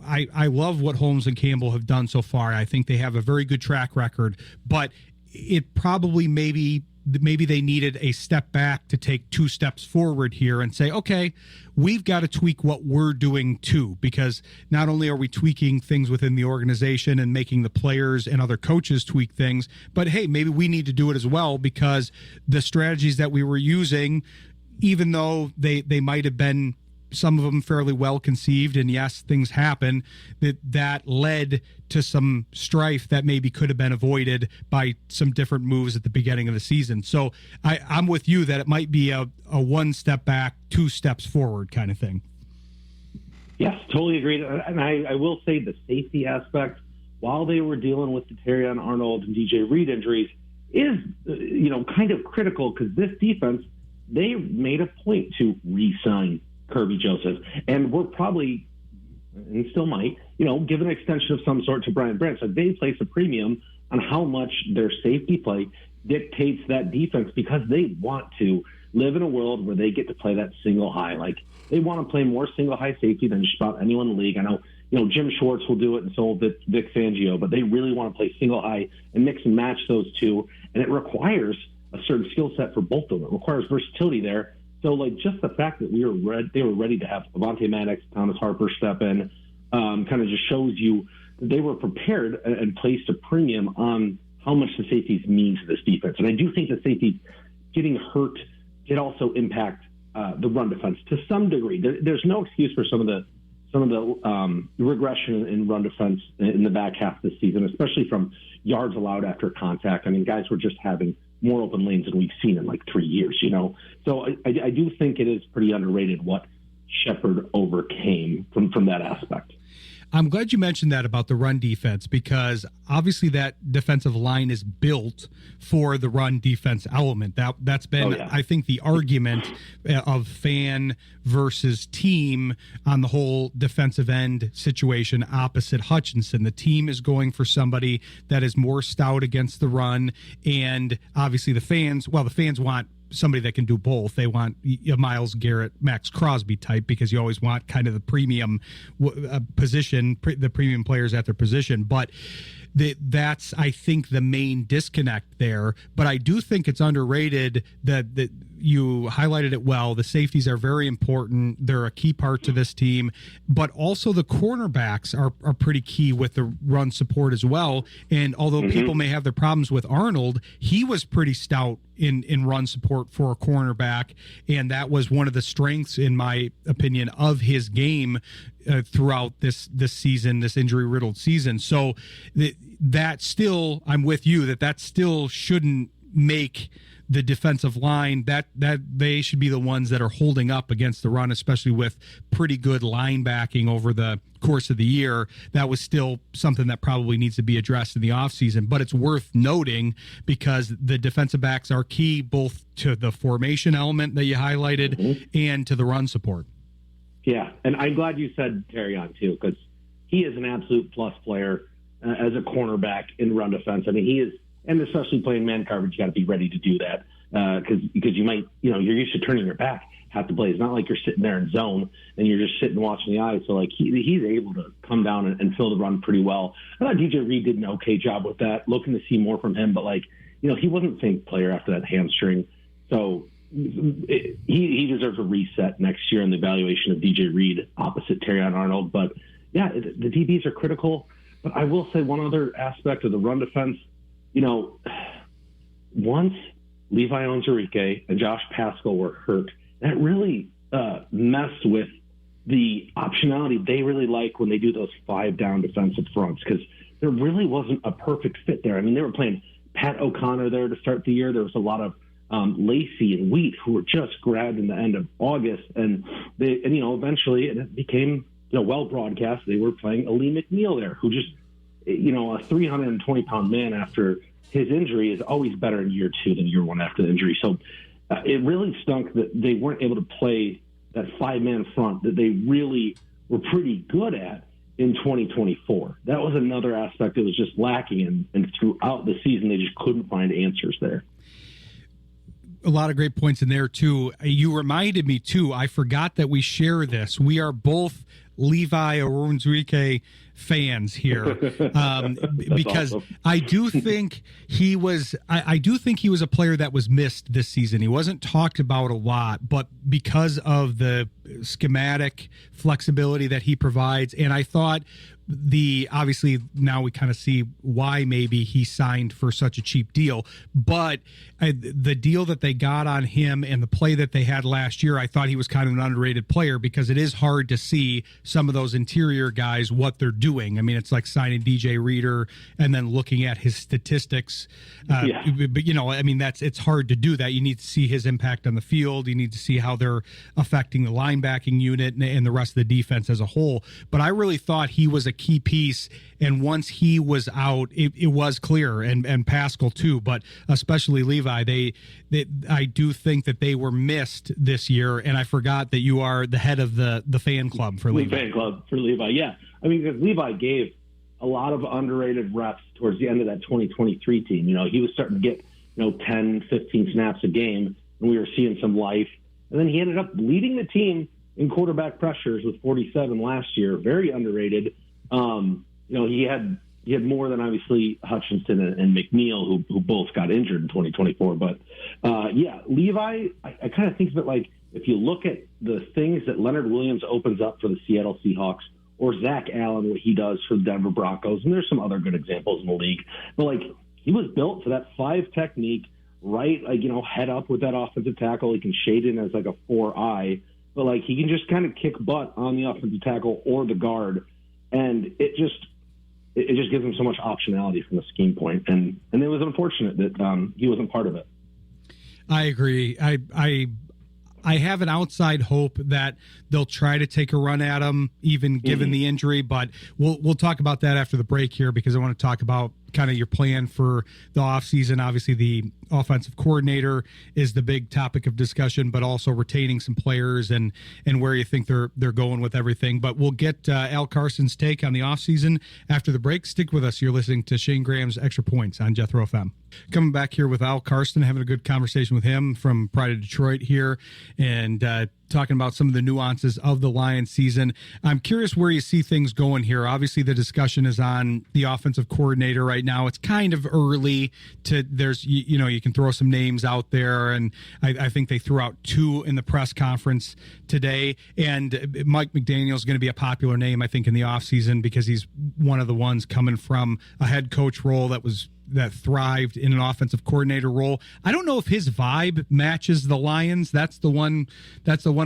I love what Holmes and Campbell have done so far. I think they have a very good track record, but it probably maybe they needed a step back to take 2 steps forward here and say, okay, we've got to tweak what we're doing too, because not only are we tweaking things within the organization and making the players and other coaches tweak things, but hey, maybe we need to do it as well, because the strategies that we were using, even though they might have been some of them fairly well conceived, and yes, things happen, that led to some strife that maybe could have been avoided by some different moves at the beginning of the season. So I'm with you that it might be a 1 step back, 2 steps forward kind of thing. Yes, totally agreed. And I will say the safety aspect, while they were dealing with the Terrion Arnold and DJ Reed injuries, is kind of critical, because this defense, they made a point to re-sign Kirby Joseph, and we're probably, and still might, give an extension of some sort to Brian Branch. Like, they place a premium on how much their safety play dictates that defense, because they want to live in a world where they get to play that single high. Like, they want to play more single high safety than just about anyone in the league. I know, Jim Schwartz will do it, and so will Vic Fangio, but they really want to play single high and mix and match those two, and it requires a certain skill set for both of them. It requires versatility there. So, just the fact that they were ready to have Avonte Maddox, Thomas Harper step in, kind of just shows you that they were prepared and placed a premium on how much the safeties mean to this defense. And I do think the safeties getting hurt did also impact the run defense to some degree. There's no excuse for some of the regression in run defense in the back half of the season, especially from yards allowed after contact. I mean, guys were just having more open lanes than we've seen in 3 years, So I do think it is pretty underrated what Shepherd overcame from that aspect. I'm glad you mentioned that about the run defense, because obviously that defensive line is built for the run defense element. That's been, I think, the argument of fan versus team on the whole defensive end situation opposite Hutchinson. The team is going for somebody that is more stout against the run, and obviously the fans want somebody that can do both. They want a Myles Garrett, Max Crosby type, because you always want kind of the premium position, the premium players at their position. But that's, I think, the main disconnect there. But I do think it's underrated that you highlighted it well. The safeties are very important. They're a key part to this team, but also the cornerbacks are pretty key with the run support as well. And although people may have their problems with Arnold, he was pretty stout in run support for a cornerback, and that was one of the strengths, in my opinion, of his game throughout this season, this injury-riddled season. So that still, I'm with you, that still shouldn't make the defensive line, that they should be the ones that are holding up against the run, especially with pretty good linebacking over the course of the year. That was still something that probably needs to be addressed in the offseason. But it's worth noting because the defensive backs are key both to the formation element that you highlighted and to the run support. Yeah, and I'm glad you said Terrion too, because he is an absolute plus player as a cornerback in run defense. I mean, he is. And especially playing man coverage, you got to be ready to do that because you might, you're used to turning your back half the play. It's not like you're sitting there in zone and you're just sitting watching the eyes. So like he's able to come down and fill the run pretty well. I thought DJ Reed did an okay job with that. Looking to see more from him, but he wasn't the same player after that hamstring. So he deserves a reset next year in the evaluation of DJ Reed opposite Terrion Arnold. But yeah, the DBs are critical. But I will say one other aspect of the run defense. Once Levi Onwuzurike and Josh Paschal were hurt, that really messed with the optionality they really like when they do those 5-down defensive fronts, because there really wasn't a perfect fit there. I mean, they were playing Pat O'Connor there to start the year. There was a lot of Lacey and Wheat who were just grabbed in the end of August, and eventually it became well broadcast. They were playing Ali McNeil there, who just a 320-pound man after his injury is always better in year 2 than year 1 after the injury. So it really stunk that they weren't able to play that 5-man front that they really were pretty good at in 2024. That was another aspect that was just lacking, and throughout the season they just couldn't find answers there. A lot of great points in there, too. You reminded me, too, I forgot that we share this. We are both Levi Onwuzurike fans here, because awesome. I do think he was a player that was missed this season. He wasn't talked about a lot, but because of the schematic flexibility that he provides, and I thought obviously now we kind of see why maybe he signed for such a cheap deal, but the deal that they got on him and the play that they had last year, I thought he was kind of an underrated player, because it is hard to see some of those interior guys what they're doing. I mean, it's like signing DJ Reader and then looking at his statistics. But I mean, it's hard to do that. You need to see his impact on the field. You need to see how they're affecting the linebacking unit and the rest of the defense as a whole. But I really thought he was a key piece, and once he was out, it was clear, and Paschal too, but especially Levi. I do think that they were missed this year, and I forgot that you are the head of the fan club for Levi. Fan club for Levi, yeah. I mean, because Levi gave a lot of underrated reps towards the end of that 2023 team. He was starting to get 10, 15 snaps a game, and we were seeing some life. And then he ended up leading the team in quarterback pressures with 47 last year. Very underrated. He had more than obviously Hutchinson and McNeil, who both got injured in 2024. But Levi, I kind of think of it like, if you look at the things that Leonard Williams opens up for the Seattle Seahawks, or Zach Allen, what he does for the Denver Broncos, and there's some other good examples in the league, but he was built for that 5 technique, right? Head up with that offensive tackle. He can shade in as like a 4-eye, but he can just kind of kick butt on the offensive tackle or the guard, and it just gives him so much optionality from the scheme point, and it was unfortunate that he wasn't part of it. I agree. I have an outside hope that they'll try to take a run at him, even given the injury, but we'll talk about that after the break here, because I want to talk about kind of your plan for the offseason. Obviously, the offensive coordinator is the big topic of discussion, but also retaining some players and where you think they're going with everything. But we'll get Al Carson's take on the offseason after the break. Stick with us. You're listening to Shayne Graham's Extra Points on Jethro FM. Coming back here with Al Karsten, having a good conversation with him from Pride of Detroit here. And talking about some of the nuances of the Lions season. I'm curious where you see things going here. Obviously, the discussion is on the offensive coordinator right now. It's kind of early you can throw some names out there, and I think they threw out 2 in the press conference today. And Mike McDaniel is going to be a popular name, I think, in the offseason because he's one of the ones coming from a head coach role that thrived in an offensive coordinator role. I don't know if his vibe matches the Lions. That's the one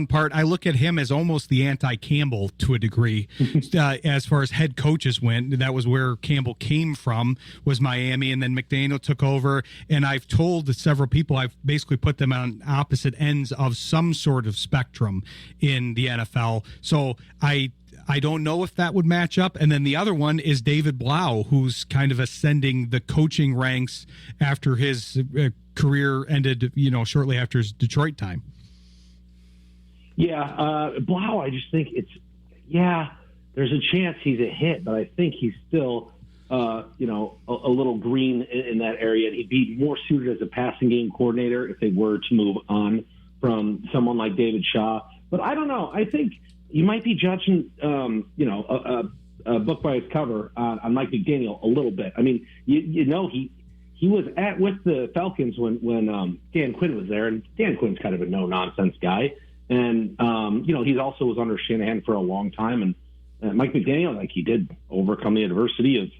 part. I look at him as almost the anti-Campbell to a degree. As far as head coaches went, that was where Campbell came from, was Miami, and then McDaniel took over. And I've told several people, I've basically put them on opposite ends of some sort of spectrum in the NFL. So I don't know if that would match up. And then the other one is David Blau, who's kind of ascending the coaching ranks after his career ended, shortly after his Detroit time. Yeah, Blau, I just think there's a chance he's a hit, but I think he's still, a little green in that area. And he'd be more suited as a passing game coordinator if they were to move on from someone like David Shaw. But I don't know. I think you might be judging, a book by its cover on Mike McDaniel a little bit. I mean, he was with the Falcons when Dan Quinn was there, and Dan Quinn's kind of a no-nonsense guy. And, he also was under Shanahan for a long time. And Mike McDaniel, he did overcome the adversity of,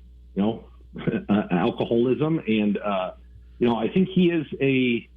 alcoholism. And, I think he is he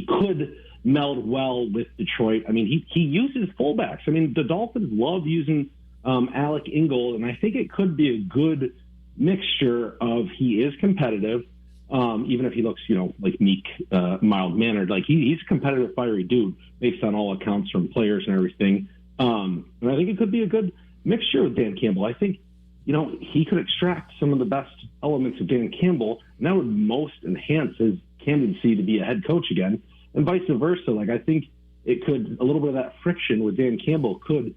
could meld well with Detroit. I mean, he uses fullbacks. I mean, the Dolphins love using Alec Ingold, and I think it could be a good mixture of he is competitive, even if he looks, like meek, mild-mannered. He's a competitive, fiery dude based on all accounts from players and everything. And I think it could be a good mixture with Dan Campbell. I think, he could extract some of the best elements of Dan Campbell, and that would most enhance his candidacy to be a head coach again. And vice versa. I think it could, a little bit of that friction with Dan Campbell could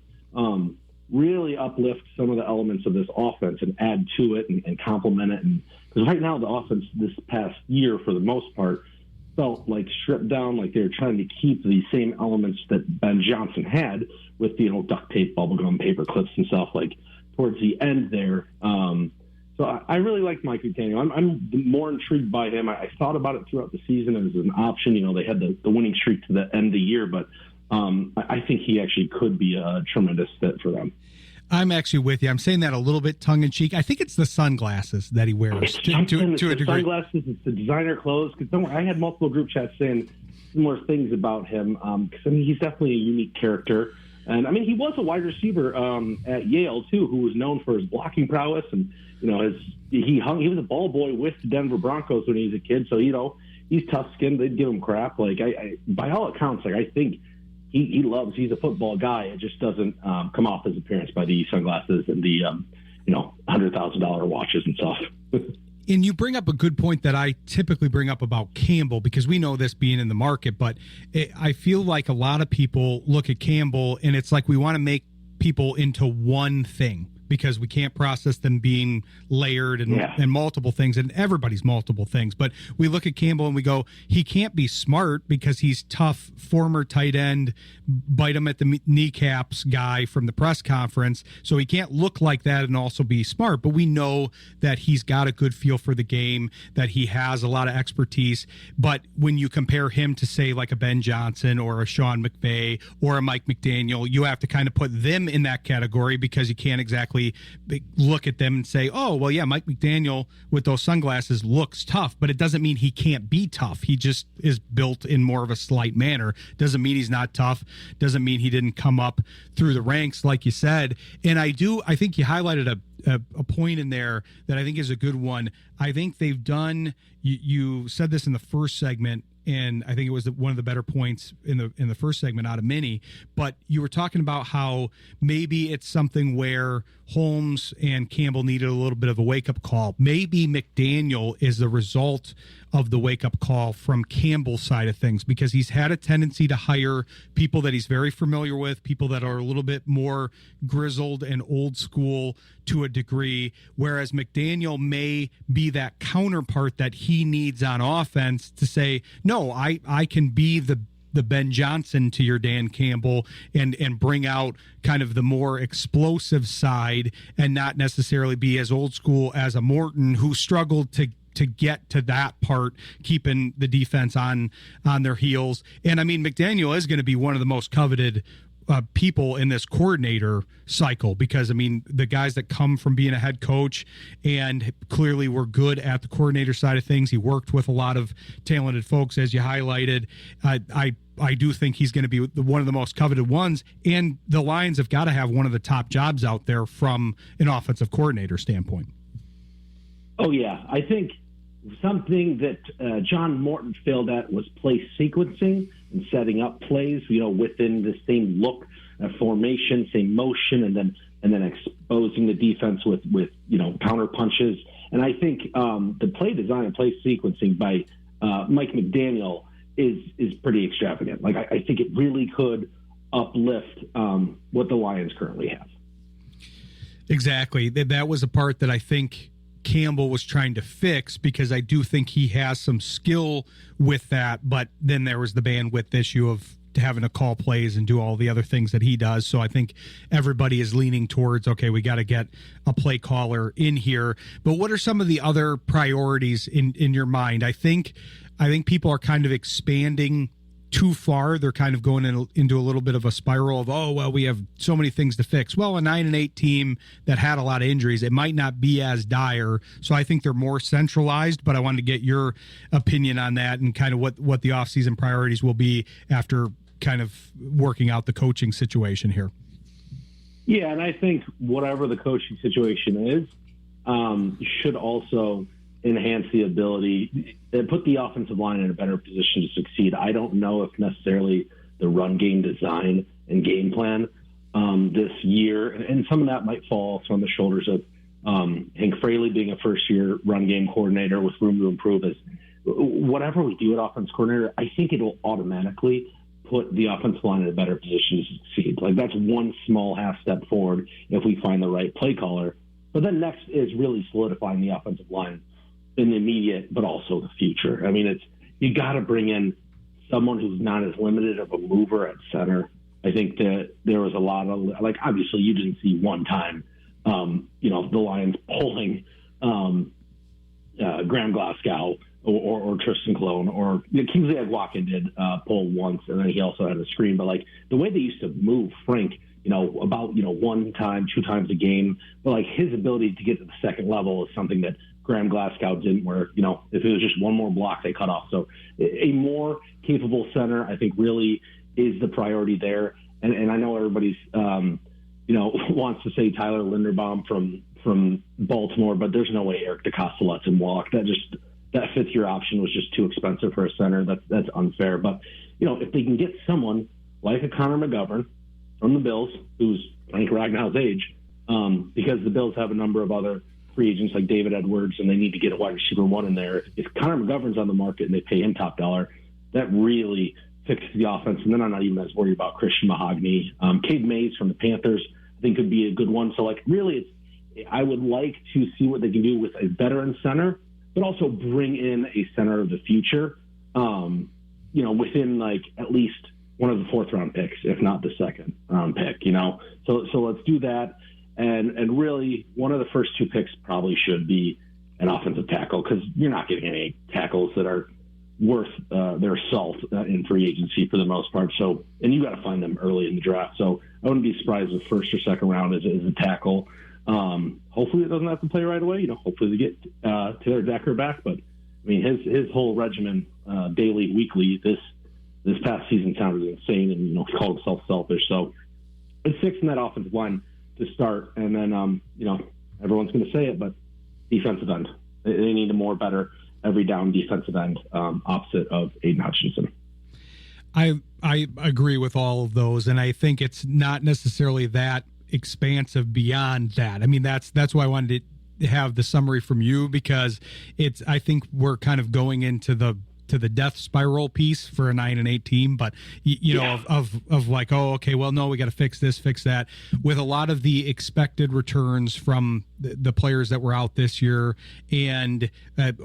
really uplift some of the elements of this offense and add to it and complement it. And because right now the offense this past year, for the most part, felt stripped down, they were trying to keep the same elements that Ben Johnson had with the duct tape, bubblegum, paper clips and stuff towards the end there. So I really like Mike McDaniel. I'm more intrigued by him. I thought about it throughout the season as an option. They had the winning streak to the end of the year, but I think he actually could be a tremendous fit for them. I'm actually with you. I'm saying that a little bit tongue-in-cheek. I think it's the sunglasses that he wears to a degree. Sunglasses, it's the designer clothes. Because don't worry, I had multiple group chats saying similar things about him. Because he's definitely a unique character. And he was a wide receiver at Yale too, who was known for his blocking prowess, and he was a ball boy with the Denver Broncos when he was a kid. So he's tough skinned. They'd give him crap. By all accounts, I think he's a football guy. It just doesn't come off his appearance by the sunglasses and the $100,000 watches and stuff. And you bring up a good point that I typically bring up about Campbell, because we know this being in the market, but I feel like a lot of people look at Campbell and it's like we want to make people into one thing, because we can't process them being layered and multiple things, and everybody's multiple things. But we look at Campbell and we go, he can't be smart because he's tough, former tight end, bite him at the kneecaps guy from the press conference. So he can't look like that and also be smart. But we know that he's got a good feel for the game, that he has a lot of expertise. But when you compare him to, say, like a Ben Johnson or a Sean McVay or a Mike McDaniel, you have to kind of put them in that category, because you can't exactly look at them and say, oh, well, yeah, Mike McDaniel with those sunglasses looks tough, but it doesn't mean he can't be tough. He just is built in more of a slight manner. Doesn't mean he's not tough. Doesn't mean he didn't come up through the ranks, like you said. And I think you highlighted a point in there that I think is a good one. I think they've done, you said this in the first segment, and I think it was one of the better points in the first segment out of many, but you were talking about how maybe it's something where Holmes and Campbell needed a little bit of a wake-up call. Maybe McDaniel is the result of the wake-up call from Campbell's side of things, because he's had a tendency to hire people that he's very familiar with, people that are a little bit more grizzled and old school to a degree, whereas McDaniel may be that counterpart that he needs on offense to say, no, I can be the the Ben Johnson to your Dan Campbell and bring out kind of the more explosive side and not necessarily be as old school as a Morton, who struggled to get to that part, keeping the defense on their heels. And I mean, McDaniel is going to be one of the most coveted people in this coordinator cycle, because I mean, the guys that come from being a head coach and clearly were good at the coordinator side of things. He worked with a lot of talented folks, as you highlighted. I do think he's going to be one of the most coveted ones, and the Lions have got to have one of the top jobs out there from an offensive coordinator standpoint. Oh yeah, I think something that John Morton failed at was play sequencing and setting up plays, within the same look, formation, same motion, and then exposing the defense with counter punches. And I think the play design and play sequencing by Mike McDaniel is pretty extravagant. Like I think it really could uplift what the Lions currently have. Exactly. That was a part that I think Campbell was trying to fix, because I do think he has some skill with that, but then there was the bandwidth issue of having to call plays and do all the other things that he does. So I think everybody is leaning towards, okay, we got to get a play caller in here. But what are some of the other priorities in your mind? I think people are kind of expanding too far. They're kind of going into a little bit of a spiral of, oh, well, we have so many things to fix. Well, a 9-8 team that had a lot of injuries, it might not be as dire. So I think they're more centralized, but I wanted to get your opinion on that and kind of what the offseason priorities will be after kind of working out the coaching situation here. Yeah, and I think whatever the coaching situation is, should also enhance the ability, put the offensive line in a better position to succeed. I don't know if necessarily the run game design and game plan this year, and some of that might fall also on the shoulders of Hank Fraley being a first-year run game coordinator with room to improve. Is whatever we do at offense coordinator, I think it'll automatically put the offensive line in a better position to succeed. Like, that's one small half step forward if we find the right play caller. But then next is really solidifying the offensive line in the immediate, but also the future. I mean, you got to bring in someone who's not as limited of a mover at center. I think that there was a lot of, like, obviously you didn't see one time, the Lions pulling Graham Glasgow or Tristan Colon, or Kingsley Agwakin did pull once, and then he also had a screen. But like the way they used to move Frank, about one time, two times a game, but like his ability to get to the second level is something that Graham Glasgow didn't, where, if it was just one more block, they cut off. So a more capable center, I think, really is the priority there. And I know everybody's, wants to say Tyler Linderbaum from Baltimore, but there's no way Eric DeCosta lets him walk. That fifth-year option was just too expensive for a center. That's unfair. But, if they can get someone like a Connor McGovern from the Bills, who's Frank Ragnow's age, because the Bills have a number of other free agents like David Edwards, and they need to get a wide receiver one in there. If Connor McGovern's on the market and they pay him top dollar, that really fixes the offense. And then I'm not even as worried about Christian Mahogany. Cade Mays from the Panthers, I think, could be a good one. So, like, really, I would like to see what they can do with a veteran center, but also bring in a center of the future, within, like, at least one of the fourth-round picks, if not the second-round pick, So let's do that. And really, one of the first two picks probably should be an offensive tackle, because you're not getting any tackles that are worth their salt in free agency for the most part. So, and you got to find them early in the draft. So I wouldn't be surprised if first or second round is a tackle. Hopefully it doesn't have to play right away. Hopefully they get Taylor Decker back. But I mean, his whole regimen, daily, weekly, this past season sounded insane, and he called himself selfish. So it's fixing that offensive line to start, and then everyone's going to say it, but defensive end. They need a more better every down defensive end, opposite of Aiden Hutchinson. I agree with all of those, and I think it's not necessarily that expansive beyond that. I mean, that's why I wanted to have the summary from you, because I think we're kind of going into the death spiral piece for a 9-8 team, but of like, oh, okay, well, no, we got to fix this, fix that, with a lot of the expected returns from the players that were out this year and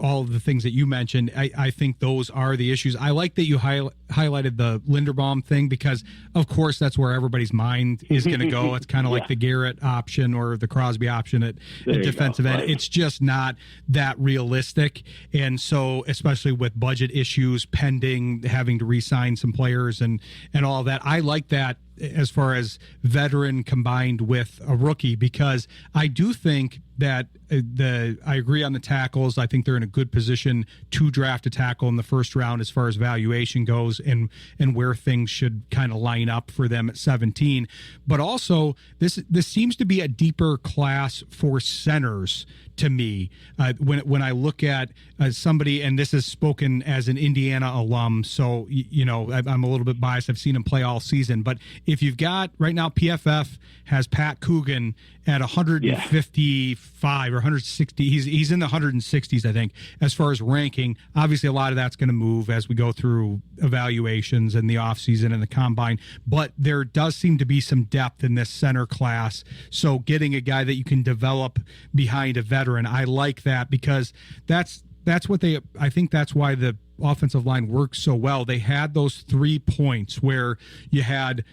all of the things that you mentioned, I think those are the issues. I like that you highlighted the Linderbaum thing because, of course, that's where everybody's mind is going to go. It's kind of like the Garrett option or the Crosby option at defensive end. Right. It's just not that realistic. And so, especially with budget issues pending, having to re-sign some players and all of that, I like that as far as veteran combined with a rookie, because I do think that I agree on the tackles. I think they're in a good position to draft a tackle in the first round as far as valuation goes and where things should kind of line up for them at 17. But also, this seems to be a deeper class for centers to me. When I look at somebody, and this is spoken as an Indiana alum, so I'm a little bit biased. I've seen him play all season, but if you've got right now, PFF has Pat Coogan at 155 or 160. He's in the 160s, I think, as far as ranking. Obviously, a lot of that's going to move as we go through evaluations and the offseason and the combine. But there does seem to be some depth in this center class. So getting a guy that you can develop behind a veteran, I like that because that's what I think that's why the offensive line works so well. They had those 3 points where you had,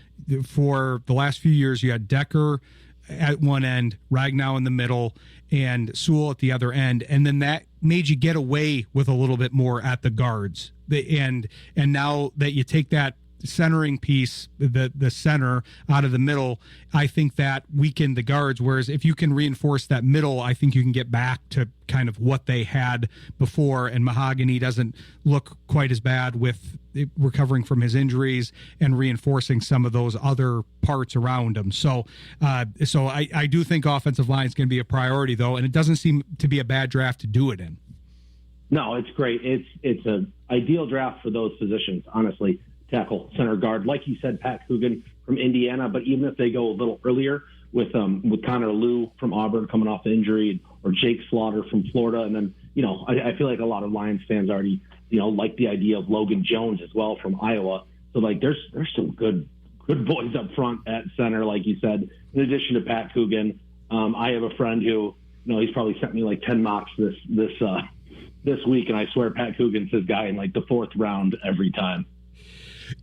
for the last few years, you had Decker at one end, Ragnow in the middle, and Sewell at the other end, and then that made you get away with a little bit more at the guards. And now that you take that centering piece, the center out of the middle, I think that weakened the guards. Whereas if you can reinforce that middle, I think you can get back to kind of what they had before. And Mahogany doesn't look quite as bad with recovering from his injuries and reinforcing some of those other parts around him. So I do think offensive line is going to be a priority, though, and it doesn't seem to be a bad draft to do it in. No, it's great. It's an ideal draft for those positions, honestly. Tackle, center, guard, like you said, Pat Coogan from Indiana. But even if they go a little earlier with Connor Lew from Auburn coming off the injury, or Jake Slaughter from Florida, and then I feel like a lot of Lions fans already like the idea of Logan Jones as well from Iowa. So like there's some good boys up front at center, like you said. In addition to Pat Coogan, I have a friend who he's probably sent me like 10 mocks this week, and I swear Pat Coogan's his guy in like the 4th round every time.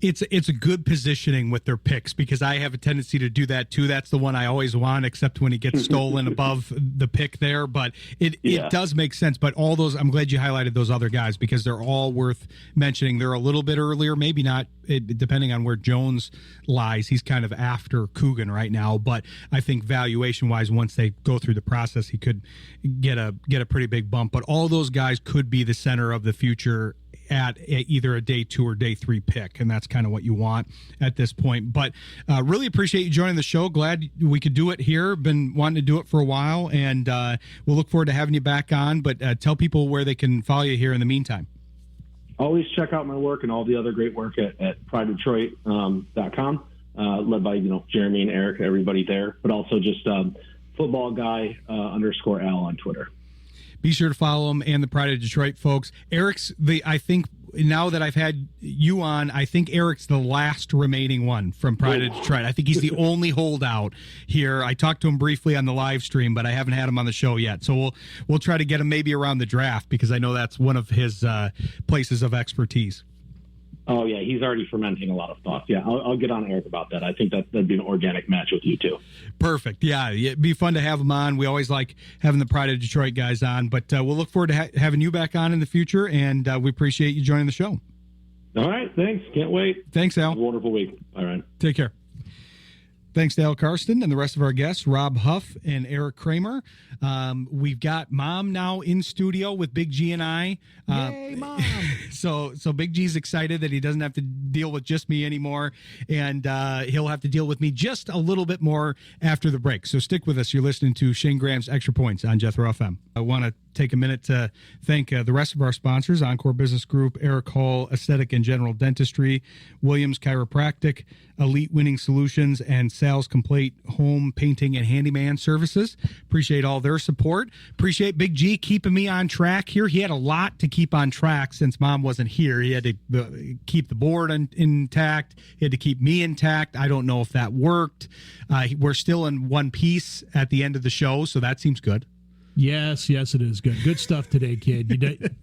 It's a good positioning with their picks because I have a tendency to do that too. That's the one I always want, except when he gets stolen above the pick there. But it does make sense. But all those, I'm glad you highlighted those other guys because they're all worth mentioning. They're a little bit earlier, maybe not, depending on where Jones lies. He's kind of after Coogan right now. But I think valuation wise, once they go through the process, he could get a pretty big bump. But all those guys could be the center of the future at either a day 2 or day 3 pick, and that's kind of what you want at this point. But really appreciate you joining the show. Glad we could do it here. Been wanting to do it for a while, and we'll look forward to having you back on. But tell people where they can follow you here in the meantime. Always check out my work and all the other great work at PrideDetroit.com, led by Jeremy and Eric, everybody there, but also just football guy _Al on Twitter. Be sure to follow him and the Pride of Detroit folks. I think now that I've had you on, I think Eric's the last remaining one from Pride of Detroit. I think he's the only holdout here. I talked to him briefly on the live stream, but I haven't had him on the show yet. So we'll try to get him maybe around the draft because I know that's one of his places of expertise. Oh, yeah, he's already fermenting a lot of thoughts. Yeah, I'll get on Eric about that. I think that'd be an organic match with you, too. Perfect. Yeah, it'd be fun to have him on. We always like having the Pride of Detroit guys on, but we'll look forward to having you back on in the future, and we appreciate you joining the show. All right, thanks. Can't wait. Thanks, Al. Have a wonderful week. All right. Take care. Thanks to Al Karsten and the rest of our guests, Rob Huff and Erik Kramer. We've got Mom now in studio with Big G and I. Yay, Mom! So Big G's excited that he doesn't have to deal with just me anymore, and he'll have to deal with me just a little bit more after the break. So stick with us. You're listening to Shayne Graham's Extra Points on Jethro FM. I want to take a minute to thank the rest of our sponsors: Encore Business Group, Erik Hall Aesthetic and General Dentistry, Williams Chiropractic, Elite Winning Solutions, and Sal's Complete Home Painting and Handyman Services. Appreciate all their support. Appreciate Big G keeping me on track here. He had a lot to keep on track since Mom wasn't here. He had to keep the board intact. He had to keep me intact. I don't know if that worked. We're still in one piece at the end of the show, so that seems good. Yes, it is good. Good stuff today, kid.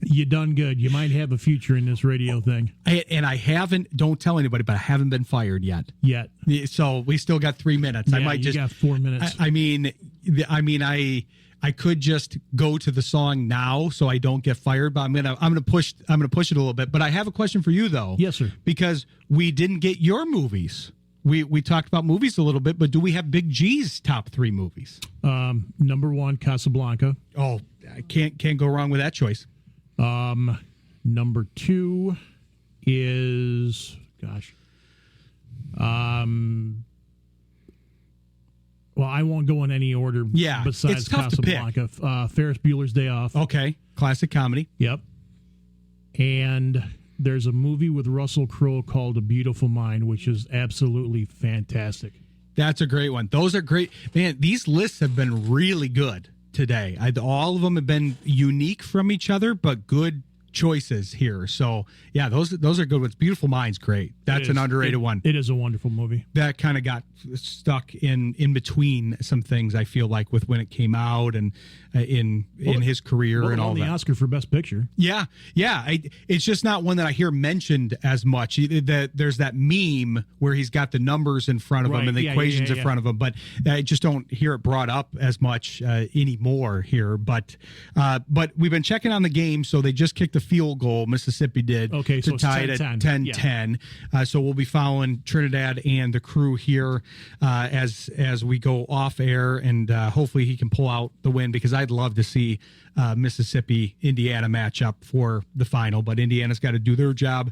You done good. You might have a future in this radio thing. I haven't, don't tell anybody, but I haven't been fired yet. So we still got 3 minutes. Yeah, I might you got 4 minutes. I could just go to the song now so I don't get fired, but I'm gonna push it a little bit. But I have a question for you though. Yes, sir. Because we didn't get your movies. We talked about movies a little bit, but do we have Big G's top 3 movies? Number 1, Casablanca. Oh, I can't go wrong with that choice. Number 2 is well, I won't go in any order. Yeah, besides it's tough Casablanca. to pick. Ferris Bueller's Day Off. Okay, classic comedy. Yep. And there's a movie with Russell Crowe called A Beautiful Mind, which is absolutely fantastic. That's a great one. Those are great. Man, these lists have been really good today. All of them have been unique from each other, but good choices here. So, yeah, those are good ones. Beautiful Mind's great. That's an underrated one. It is a wonderful movie. That kind of got stuck in between some things, I feel like, with when it came out and in his career and all that. The Oscar for Best Picture. Yeah. It's just not one that I hear mentioned as much. There's that meme where he's got the numbers in front of him and the equations in front of him, but I just don't hear it brought up as much anymore here. But we've been checking on the game, so they just kicked a field goal, Mississippi did, to tie it at 10-10. So we'll be following Trinidad and the crew here as we go off air, and hopefully he can pull out the win, because I'd love to see Mississippi-Indiana matchup for the final, but Indiana's got to do their job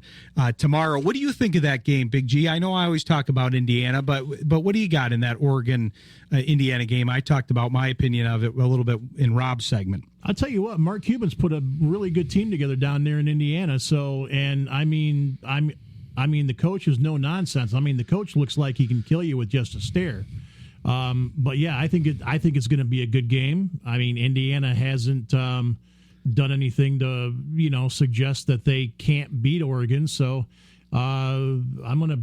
tomorrow. What do you think of that game, Big G? I know I always talk about Indiana, but what do you got in that Oregon-Indiana game? I talked about my opinion of it a little bit in Rob's segment. I'll tell you what, Mark Cuban's put a really good team together down there in Indiana. So, and I mean, the coach is no nonsense. I mean, the coach looks like he can kill you with just a stare. But yeah, I think it's going to be a good game. I mean, Indiana hasn't done anything to suggest that they can't beat Oregon. So I'm gonna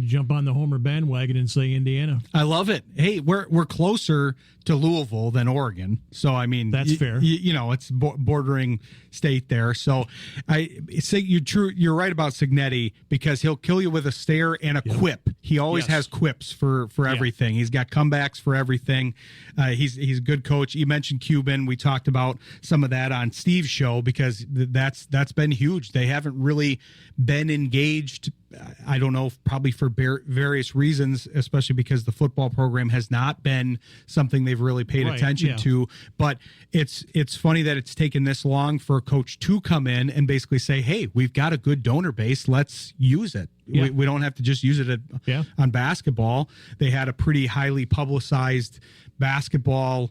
jump on the Homer bandwagon and say Indiana. I love it. Hey, we're closer to Louisville than Oregon, so I mean that's fair. It's bordering state there. So I say you're right about Cignetti, because he'll kill you with a stare and a quip. He always has quips for everything. He's got comebacks for everything. He's a good coach. You mentioned Cuban. We talked about some of that on Steve's show, because that's been huge. They haven't really been engaged. I don't know, probably for various reasons, especially because the football program has not been something they've really paid attention to. But it's funny that it's taken this long for a coach to come in and basically say, hey, we've got a good donor base. Let's use it. Yeah. We don't have to just use it on basketball. They had a pretty highly publicized basketball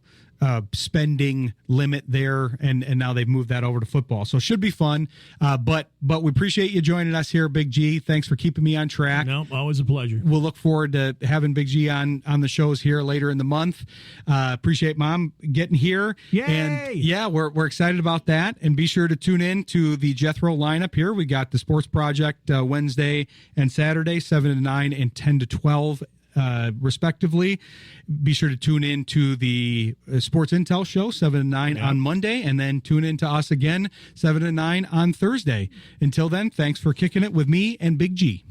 spending limit there, and now they've moved that over to football, so it should be fun. But we appreciate you joining us here, Big G. Thanks for keeping me on track. No, always a pleasure. We'll look forward to having Big G on the shows here later in the month. Appreciate Mom getting here. Yay! And yeah, we're excited about that. And be sure to tune in to the Jethro lineup here. We got the Sports Project Wednesday and Saturday, 7 to 9 and 10 to 12. Respectively. Be sure to tune in to the Sports Intel show 7 to 9 on Monday, and then tune in to us again 7 to 9 on Thursday. Until then, thanks for kicking it with me and Big G.